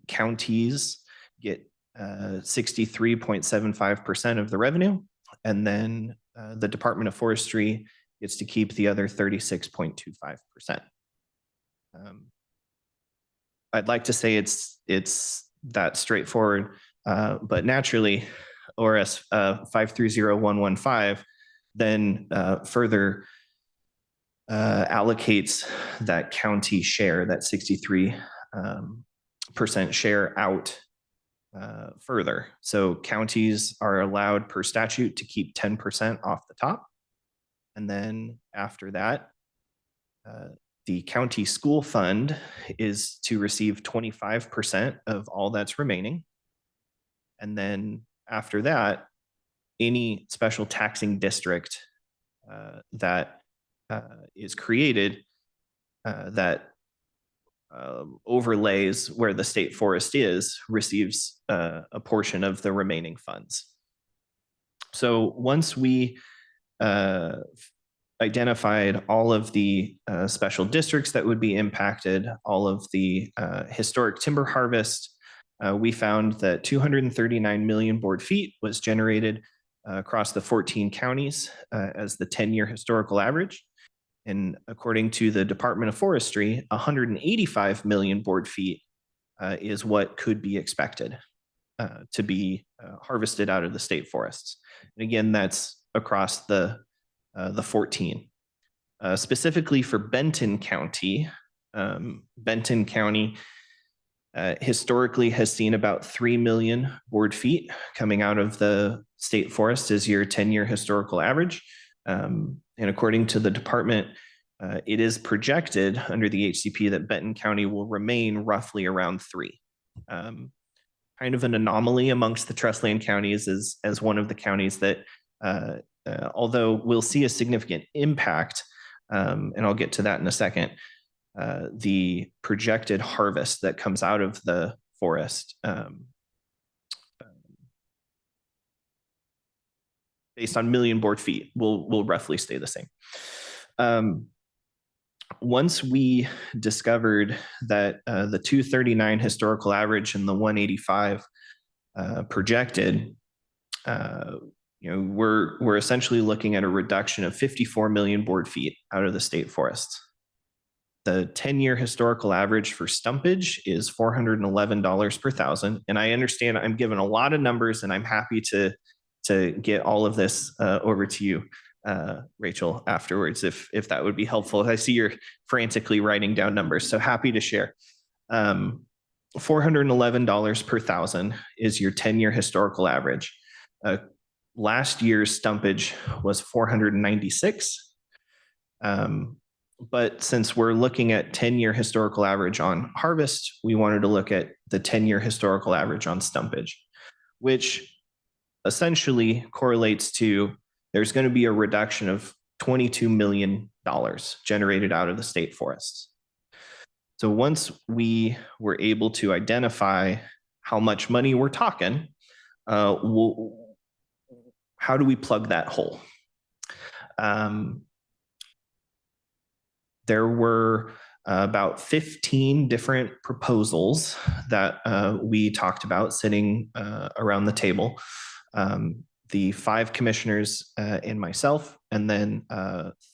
Counties get 63.75% of the revenue, and then the Department of Forestry gets to keep the other 36.25%. I'd like to say it's that straightforward, but naturally, ORS 530115 then further allocates that county share, that 63% share out further. So counties are allowed per statute to keep 10% off the top. And then after that, the county school fund is to receive 25% of all that's remaining. And then after that, any special taxing district that is created that overlays where the state forest is receives a portion of the remaining funds. So once we identified all of the special districts that would be impacted, all of the historic timber harvest, we found that 239 million board feet was generated across the 14 counties as the 10-year historical average. And according to the Department of Forestry, 185 million board feet is what could be expected to be harvested out of the state forests. And again, that's across the 14. Specifically for Benton County, historically has seen about 3 million board feet coming out of the state forest as your 10-year historical average. And according to the department, it is projected under the HCP that Benton County will remain roughly around 3. Kind of an anomaly amongst the trust land counties as one of the counties that, although we'll see a significant impact, and I'll get to that in a second, the projected harvest that comes out of the forest based on million board feet will roughly stay the same. Once we discovered that the 239 historical average and the 185 projected, we're essentially looking at a reduction of 54 million board feet out of the state forests. The 10-year historical average for stumpage is $411 per thousand. And I understand I'm given a lot of numbers, and I'm happy to get all of this over to you, Rachel, afterwards, if that would be helpful. I see you're frantically writing down numbers, so happy to share. $411 per thousand is your 10-year historical average. Last year's stumpage was 496. But since we're looking at 10-year historical average on harvest, we wanted to look at the 10-year historical average on stumpage, which essentially correlates to there's going to be a reduction of $22 million generated out of the state forests. So once we were able to identify how much money we're talking, how do we plug that hole? There were about 15 different proposals that we talked about sitting around the table. The 5 commissioners and myself, and then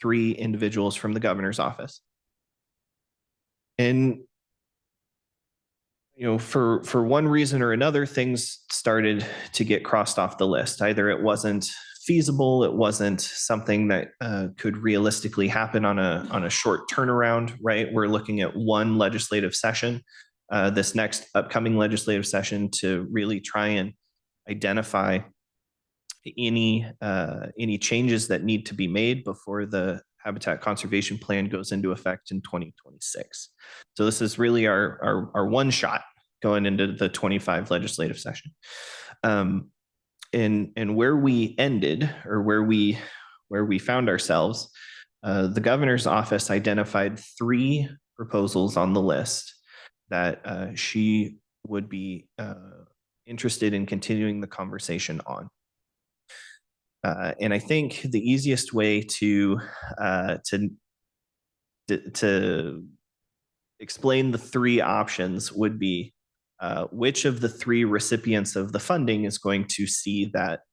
3 individuals from the governor's office. And for one reason or another, things started to get crossed off the list. Either it wasn't feasible, it wasn't something that could realistically happen on a short turnaround, right? We're looking at one legislative session, this next upcoming legislative session, to really try and identify any changes that need to be made before the Habitat Conservation Plan goes into effect in 2026. So this is really our one shot going into the 25 legislative session. And where we ended, or where we found ourselves, the governor's office identified 3 proposals on the list that she would be interested in continuing the conversation on. And I think the easiest way to explain the 3 options would be which of the 3 recipients of the funding is going to see that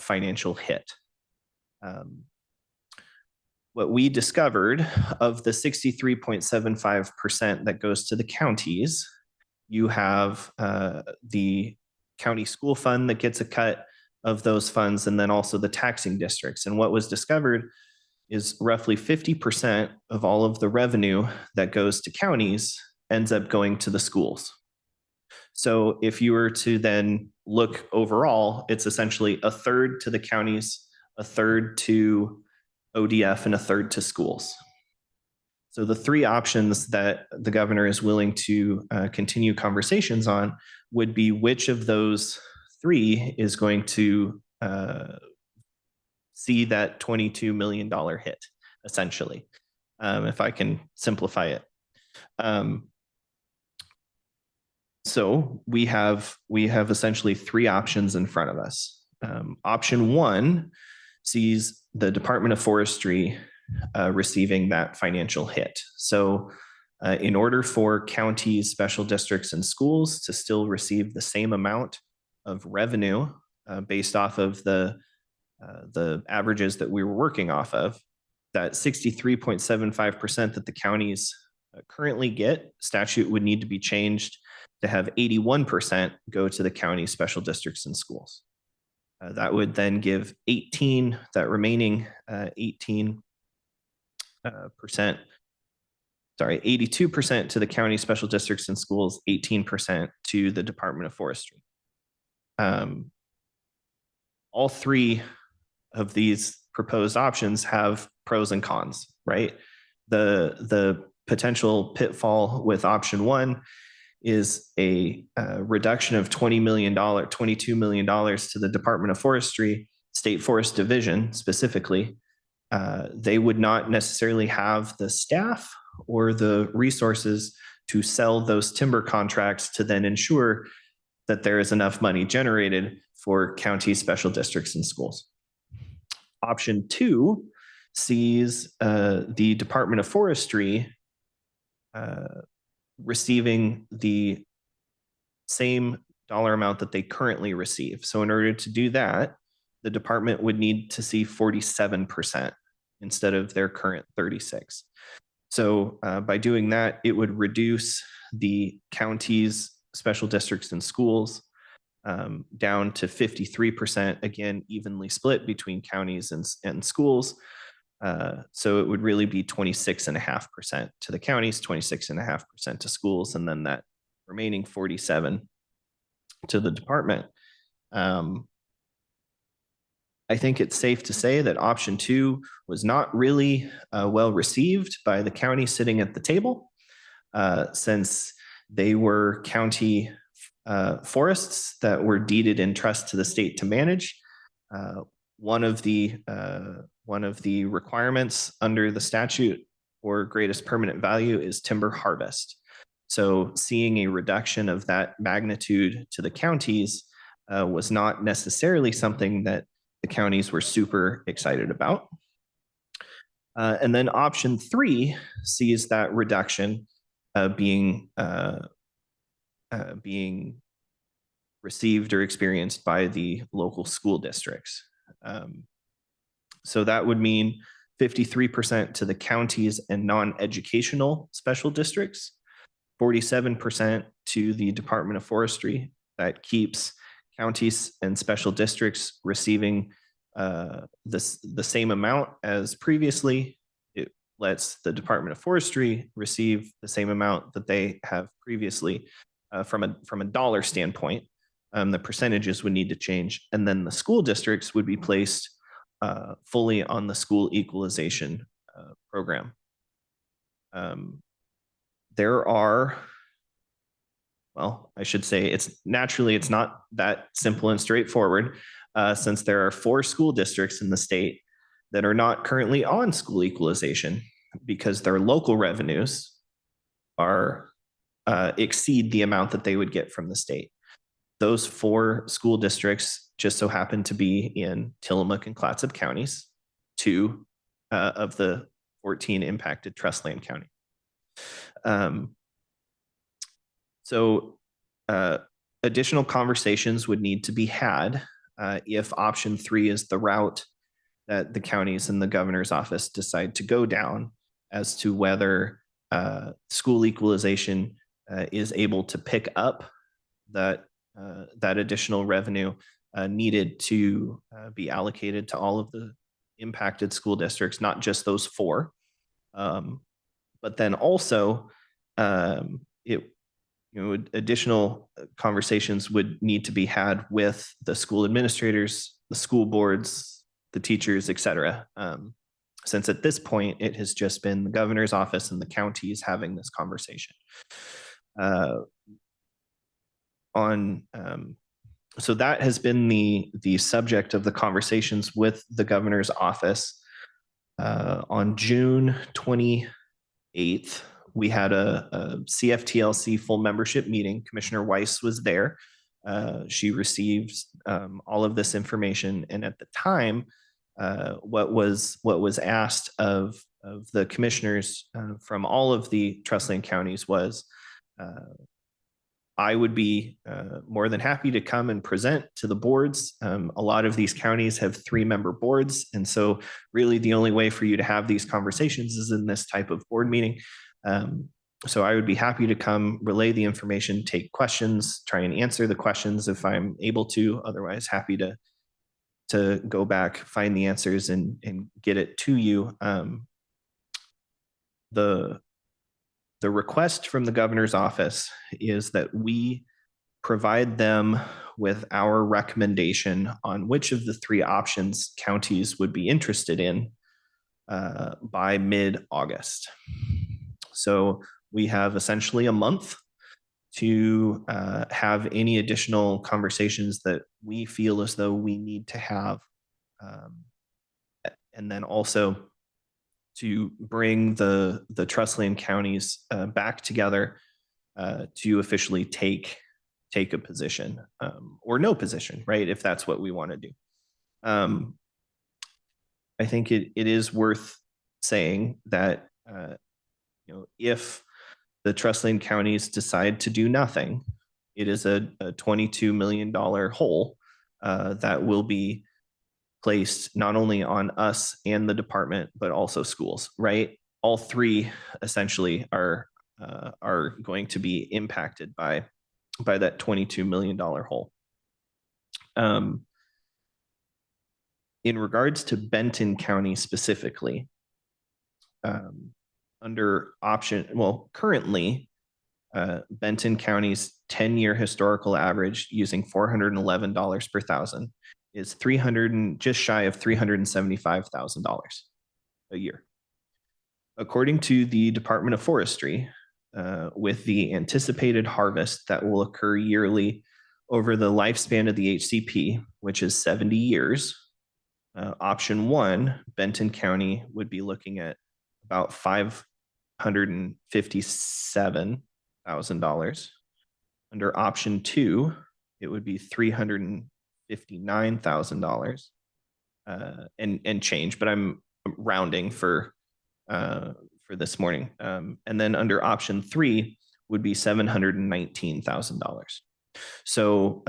financial hit. What we discovered, of the 63.75% that goes to the counties, you have the county school fund that gets a cut of those funds, and then also the taxing districts. And what was discovered is roughly 50% of all of the revenue that goes to counties ends up going to the schools. So if you were to then look overall, it's essentially a third to the counties, a third to ODF, and a third to schools. So the 3 options that the governor is willing to continue conversations on would be which of those 3 is going to see that $22 million hit, essentially, if I can simplify it. So we have essentially 3 options in front of us. Option 1 sees the Department of Forestry receiving that financial hit. So in order for counties, special districts, and schools to still receive the same amount of revenue based off of the averages that we were working off of, that 63.75% that the counties currently get, statute would need to be changed to have 81% go to the county, special districts, and schools. That would then give that remaining 82% to the county, special districts, and schools, 18% to the Department of Forestry. All 3 of these proposed options have pros and cons, right? The potential pitfall with option 1 is a reduction of $22 million to the Department of Forestry, State Forest Division specifically. They would not necessarily have the staff or the resources to sell those timber contracts to then ensure that there is enough money generated for counties, special districts, and schools. Option 2 sees the Department of Forestry receiving the same dollar amount that they currently receive. So in order to do that, the department would need to see 47% instead of their current 36%. So by doing that, it would reduce the counties, special districts, and schools down to 53%, again, evenly split between counties and schools. So it would really be 26.5% to the counties, 26.5% to schools, and then that remaining 47% to the department. I think it's safe to say that option 2 was not really well received by the county sitting at the table, since they were county forests that were deeded in trust to the state to manage. One of the requirements under the statute for greatest permanent value is timber harvest. So seeing a reduction of that magnitude to the counties was not necessarily something that the counties were super excited about. And then option 3 sees that reduction being received or experienced by the local school districts. So that would mean 53% to the counties and non-educational special districts, 47% to the Department of Forestry. That keeps counties and special districts receiving the same amount as previously. It lets the Department of Forestry receive the same amount that they have previously. From a dollar standpoint, the percentages would need to change, and then the school districts would be placed fully on the school equalization program. There are, well, I should say it's not that simple and straightforward, since there are 4 school districts in the state that are not currently on school equalization because their local revenues are exceed the amount that they would get from the state. Those 4 school districts just so happen to be in Tillamook and Clatsop counties, 2 of the 14 impacted trust land county. So additional conversations would need to be had if option 3 is the route that the counties and the governor's office decide to go down, as to whether school equalization is able to pick up that additional revenue needed to be allocated to all of the impacted school districts, not just those 4. But then also, additional conversations would need to be had with the school administrators, the school boards, the teachers, et cetera. Since at this point, it has just been the governor's office and the counties having this conversation. So that has been the subject of the conversations with the governor's office. On June 28th, we had a CFTLC full membership meeting. Commissioner Weiss was there. She received all of this information, and at the time, what was asked of the commissioners from all of the trust land counties was, I would be more than happy to come and present to the boards. A lot of these counties have 3-member boards, and so really the only way for you to have these conversations is in this type of board meeting. So I would be happy to come, relay the information, take questions, try and answer the questions if I'm able to. Otherwise, happy to go back, find the answers, and get it to you. The request from the governor's office is that we provide them with our recommendation on which of the 3 options counties would be interested in by mid-August. So we have essentially a month to have any additional conversations that we feel as though we need to have. And then also to bring the trust land counties back together to officially take a position or no position, right? If that's what we want to do. I think it is worth saying that if the trust land counties decide to do nothing, it is a $22 million hole that will be placed not only on us and the department, but also schools, right? All 3 essentially are going to be impacted by that $22 million hole. In regards to Benton County specifically, under option, well, currently, Benton County's 10-year historical average using $411 per thousand is just shy of $375,000 a year. According to the Department of Forestry, with the anticipated harvest that will occur yearly over the lifespan of the HCP, which is 70 years, option one, Benton County would be looking at about $557,000. Under option two, it would be $359,000 and change, but I'm rounding for this morning. And then under option three would be $719,000. So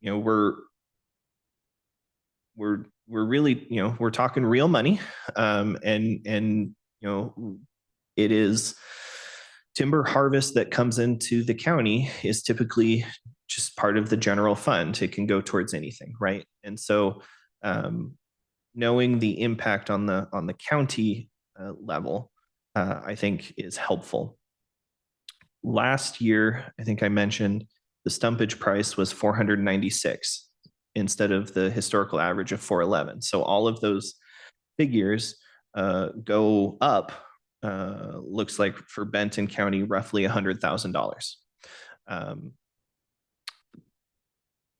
we're really, we're talking real money, and it is timber harvest that comes into the county is typically just part of the general fund. It can go towards anything, right? And so knowing the impact on the county level, I think is helpful. Last year, I think I mentioned the stumpage price was 496 instead of the historical average of 411. So all of those figures go up. Looks like for Benton County, roughly $100,000.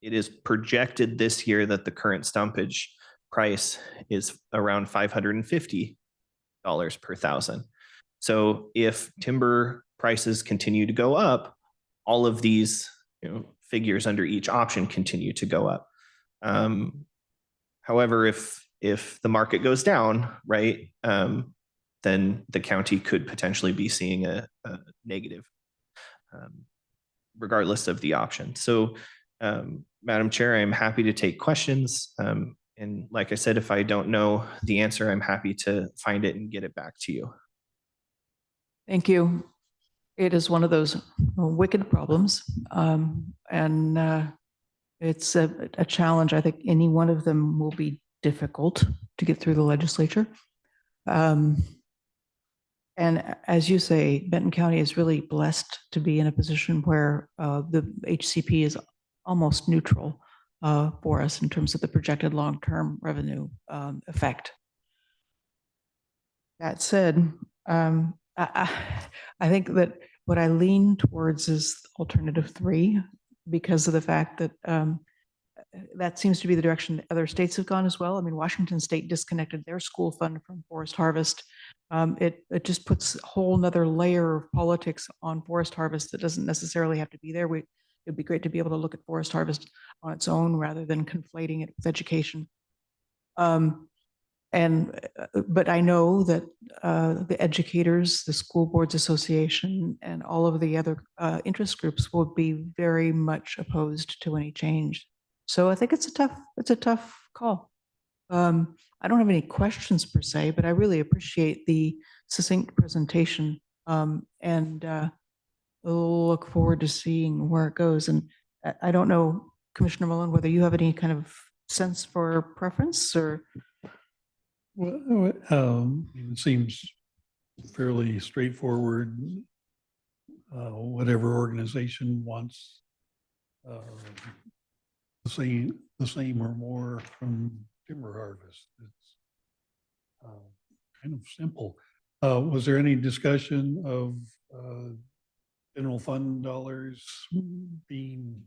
It is projected this year that the current stumpage price is around $550 per thousand. So if timber prices continue to go up, all of these figures under each option continue to go up. However, if the market goes down, right, then the county could potentially be seeing a negative, regardless of the option. So, Madam Chair, I'm happy to take questions. And like I said, if I don't know the answer, I'm happy to find it and get it back to you. Thank you. It is one of those wicked problems. It's a challenge. I think any one of them will be difficult to get through the legislature. And as you say, Benton County is really blessed to be in a position where the HCP is almost neutral for us in terms of the projected long-term revenue effect. That said, I think that what I lean towards is alternative three, because of the fact that that seems to be the direction that other states have gone as well. I mean, Washington State disconnected their school fund from forest harvest. It just puts a whole nother layer of politics on forest harvest that doesn't necessarily have to be there. It'd be great to be able to look at forest harvest on its own rather than conflating it with education. But I know that the educators, the School Boards Association, and all of the other interest groups will be very much opposed to any change. So I think it's a tough call. I don't have any questions per se, but I really appreciate the succinct presentation, and look forward to seeing where it goes. And I don't know, Commissioner Mullen, whether you have any kind of sense for preference or. Well, it seems fairly straightforward. Whatever organization wants the same or more from timber harvest. It's kind of simple. Was there any discussion of general fund dollars being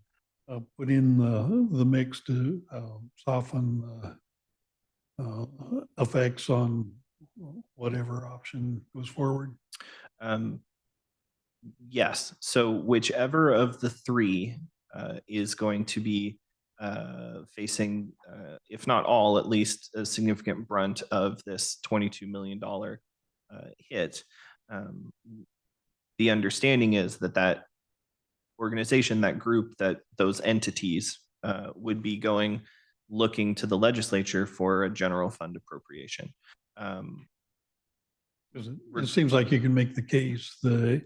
put in the mix to soften effects on whatever option goes forward? Yes. So whichever of the three is going to be facing, if not all, at least a significant brunt of this $22 million hit. The understanding is that organization, that group, that those entities would be looking to the legislature for a general fund appropriation. It seems like you can make the case the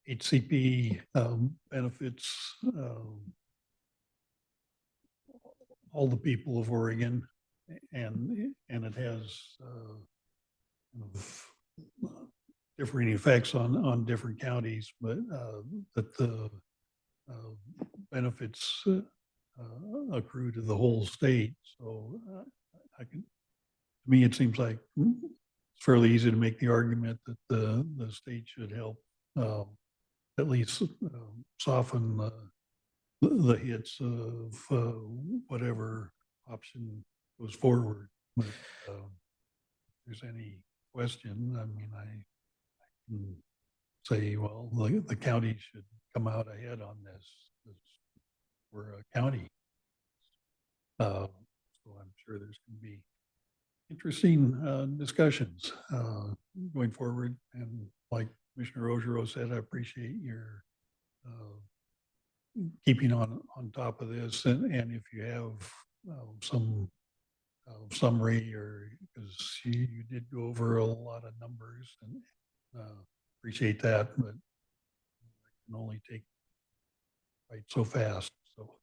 HCP benefits all the people of Oregon, and it has differing effects on different counties, but that the benefits accrue to the whole state. So to me, it seems like it's fairly easy to make the argument that the state should help at least soften the hits of whatever option goes forward. But if there's any question, I mean, I can say, well, the county should come out ahead on this. We're a county. So I'm sure there's going to be interesting discussions going forward. And like Commissioner Ojero said, I appreciate your keeping on top of this. And if you have some summary, or because you did go over a lot of numbers, and appreciate that, but I can only take right so fast. So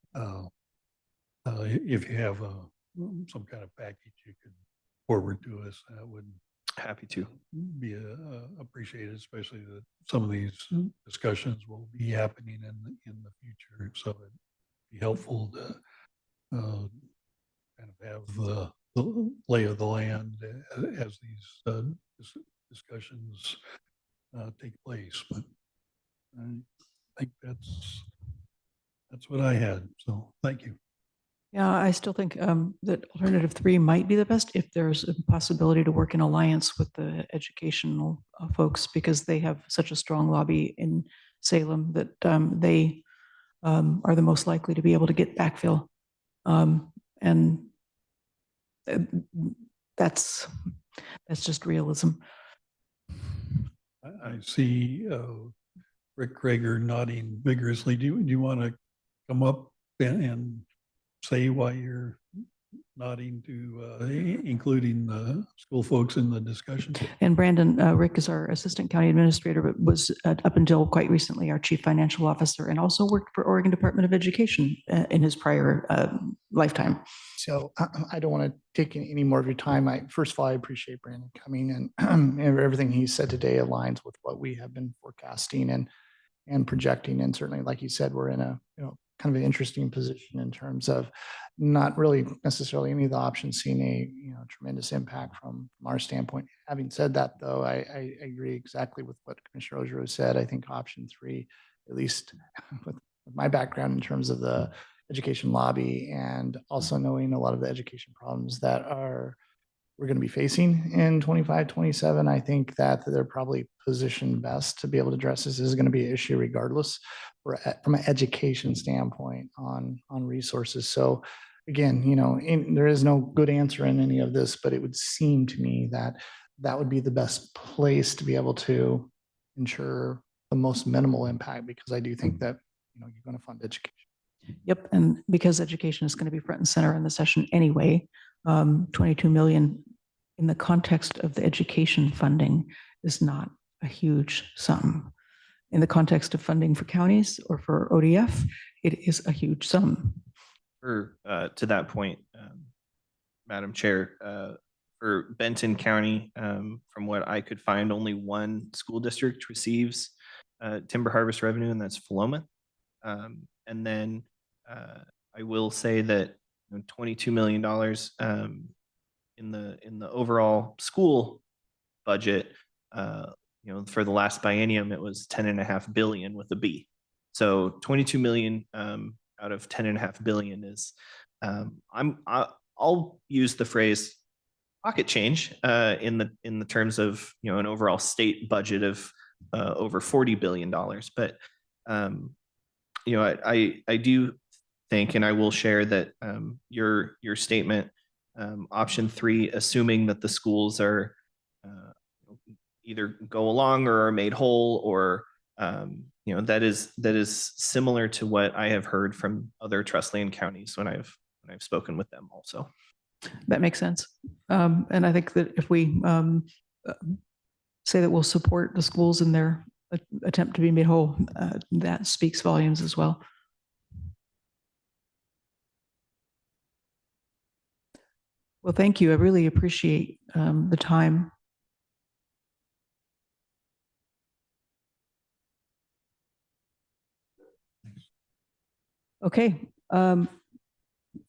if you have some kind of package you could forward to us, that would Happy to. be appreciated, especially that some of these discussions will be happening in the future. So it'd be helpful to kind of have the lay of the land as these discussions take place. But I think that's what I had. So thank you. Yeah, I still think that alternative 3 might be the best if there's a possibility to work in alliance with the educational folks, because they have such a strong lobby in Salem that they are the most likely to be able to get backfill. And that's just realism. I see Rick Krager nodding vigorously. Do you want to come up and say why you're nodding to including the school folks in the discussion? And Brandon, Rick is our assistant county administrator, but was up until quite recently our chief financial officer, and also worked for Oregon Department of Education in his prior lifetime. So I don't want to take any more of your time. First of all, I appreciate Brandon coming, and everything he said today aligns with what we have been forecasting and projecting. And certainly, like you said, we're in a kind of an interesting position in terms of not really necessarily any of the options seeing a tremendous impact from our standpoint. Having said that, though, I agree exactly with what Commissioner Ojero said. I think option 3, at least with my background in terms of the education lobby, and also knowing a lot of the education problems that we're going to be facing in 25, 27, I think that they're probably positioned best to be able to address this. This is going to be an issue regardless from an education standpoint on resources. So again, there is no good answer in any of this, but it would seem to me that that would be the best place to be able to ensure the most minimal impact, because I do think that you're going to fund education. Yep, and because education is going to be front and center in the session anyway, 22 million in the context of the education funding is not a huge sum. In the context of funding for counties or for ODF, it is a huge sum. To that point, Madam Chair, for Benton County, from what I could find, only one school district receives timber harvest revenue, and that's Philomath. And then I will say that $22 million in the overall school budget, for the last biennium, it was 10.5 billion with a B. So 22 million out of 10.5 billion is, I'll use the phrase pocket change in the terms of an overall state budget of over $40 billion. But I do think, and I will share that your statement, option 3, assuming that the schools are either go along or are made whole, or that is similar to what I have heard from other trust land counties when I've spoken with them also. That makes sense. And I think that if we say that we'll support the schools in their attempt to be made whole, that speaks volumes as well. Well, thank you. I really appreciate the time. Okay.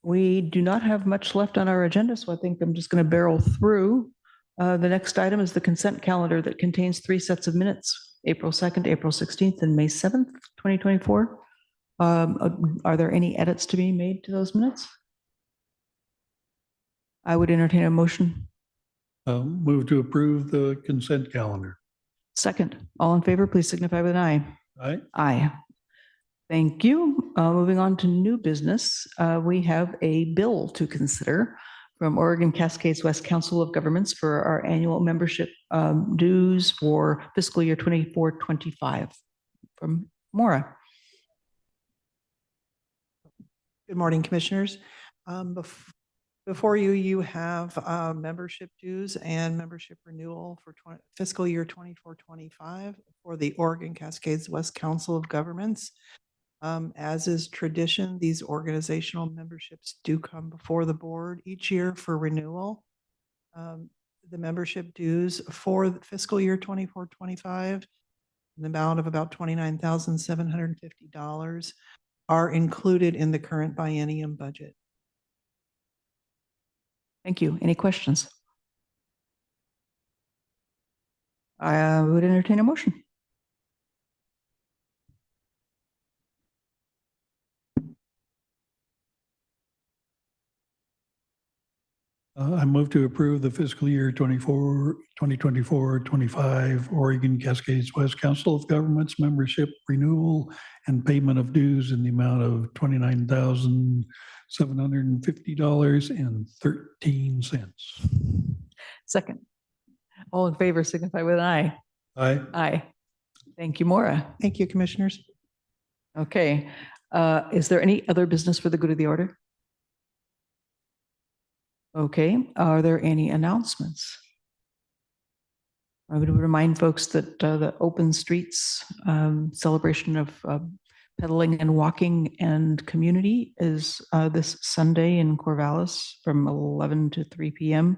We do not have much left on our agenda, so I think I'm just going to barrel through. The next item is the consent calendar that contains 3 sets of minutes, April 2nd, April 16th, and May 7th, 2024. Are there any edits to be made to those minutes? I would entertain a motion. Move to approve the consent calendar. Second, all in favor, please signify with an aye. Aye. Aye. Thank you. Moving on to new business, we have a bill to consider from Oregon Cascades West Council of Governments for our annual membership dues for fiscal year 24-25. From Maura. Good morning, Commissioners. Before you, you have membership dues and membership renewal for fiscal year 24-25 for the Oregon Cascades West Council of Governments. As is tradition, these organizational memberships do come before the board each year for renewal. The membership dues for the fiscal year 24-25, the amount of about $29,750 are included in the current biennium budget. Thank you. Any questions? I would entertain a motion. I move to approve the fiscal year 2024-25 Oregon Cascades West Council of Governments membership renewal and payment of dues in the amount of $29,750.13. Second, all in favor signify with an aye. Aye. Aye. Thank you, Maura. Thank you, Commissioners. Okay. Is there any other business for the good of the order? Okay. Are there any announcements? I would remind folks that the Open Streets celebration of pedaling and walking and community is this Sunday in Corvallis from 11 to 3 p.m.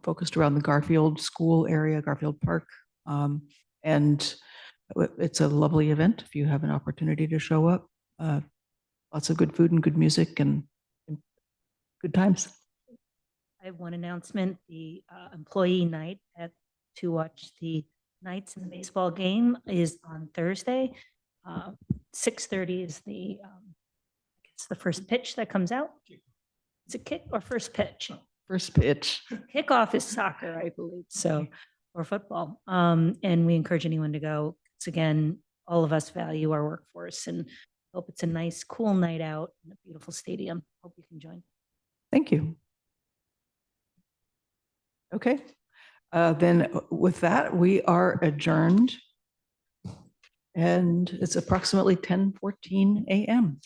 Focused around the Garfield School area, Garfield Park. And it's a lovely event if you have an opportunity to show up. Lots of good food and good music and good times. I have one announcement. The employee night to watch the Knights in the baseball game is on Thursday. 6:30 is it's the first pitch that comes out. Is it kick or first pitch? First pitch. Kickoff is soccer, I believe, so, or football. And we encourage anyone to go. It's again, all of us value our workforce and hope it's a nice, cool night out in a beautiful stadium. Hope you can join. Thank you. Okay. Then with that, we are adjourned. And it's approximately 10:14 a.m.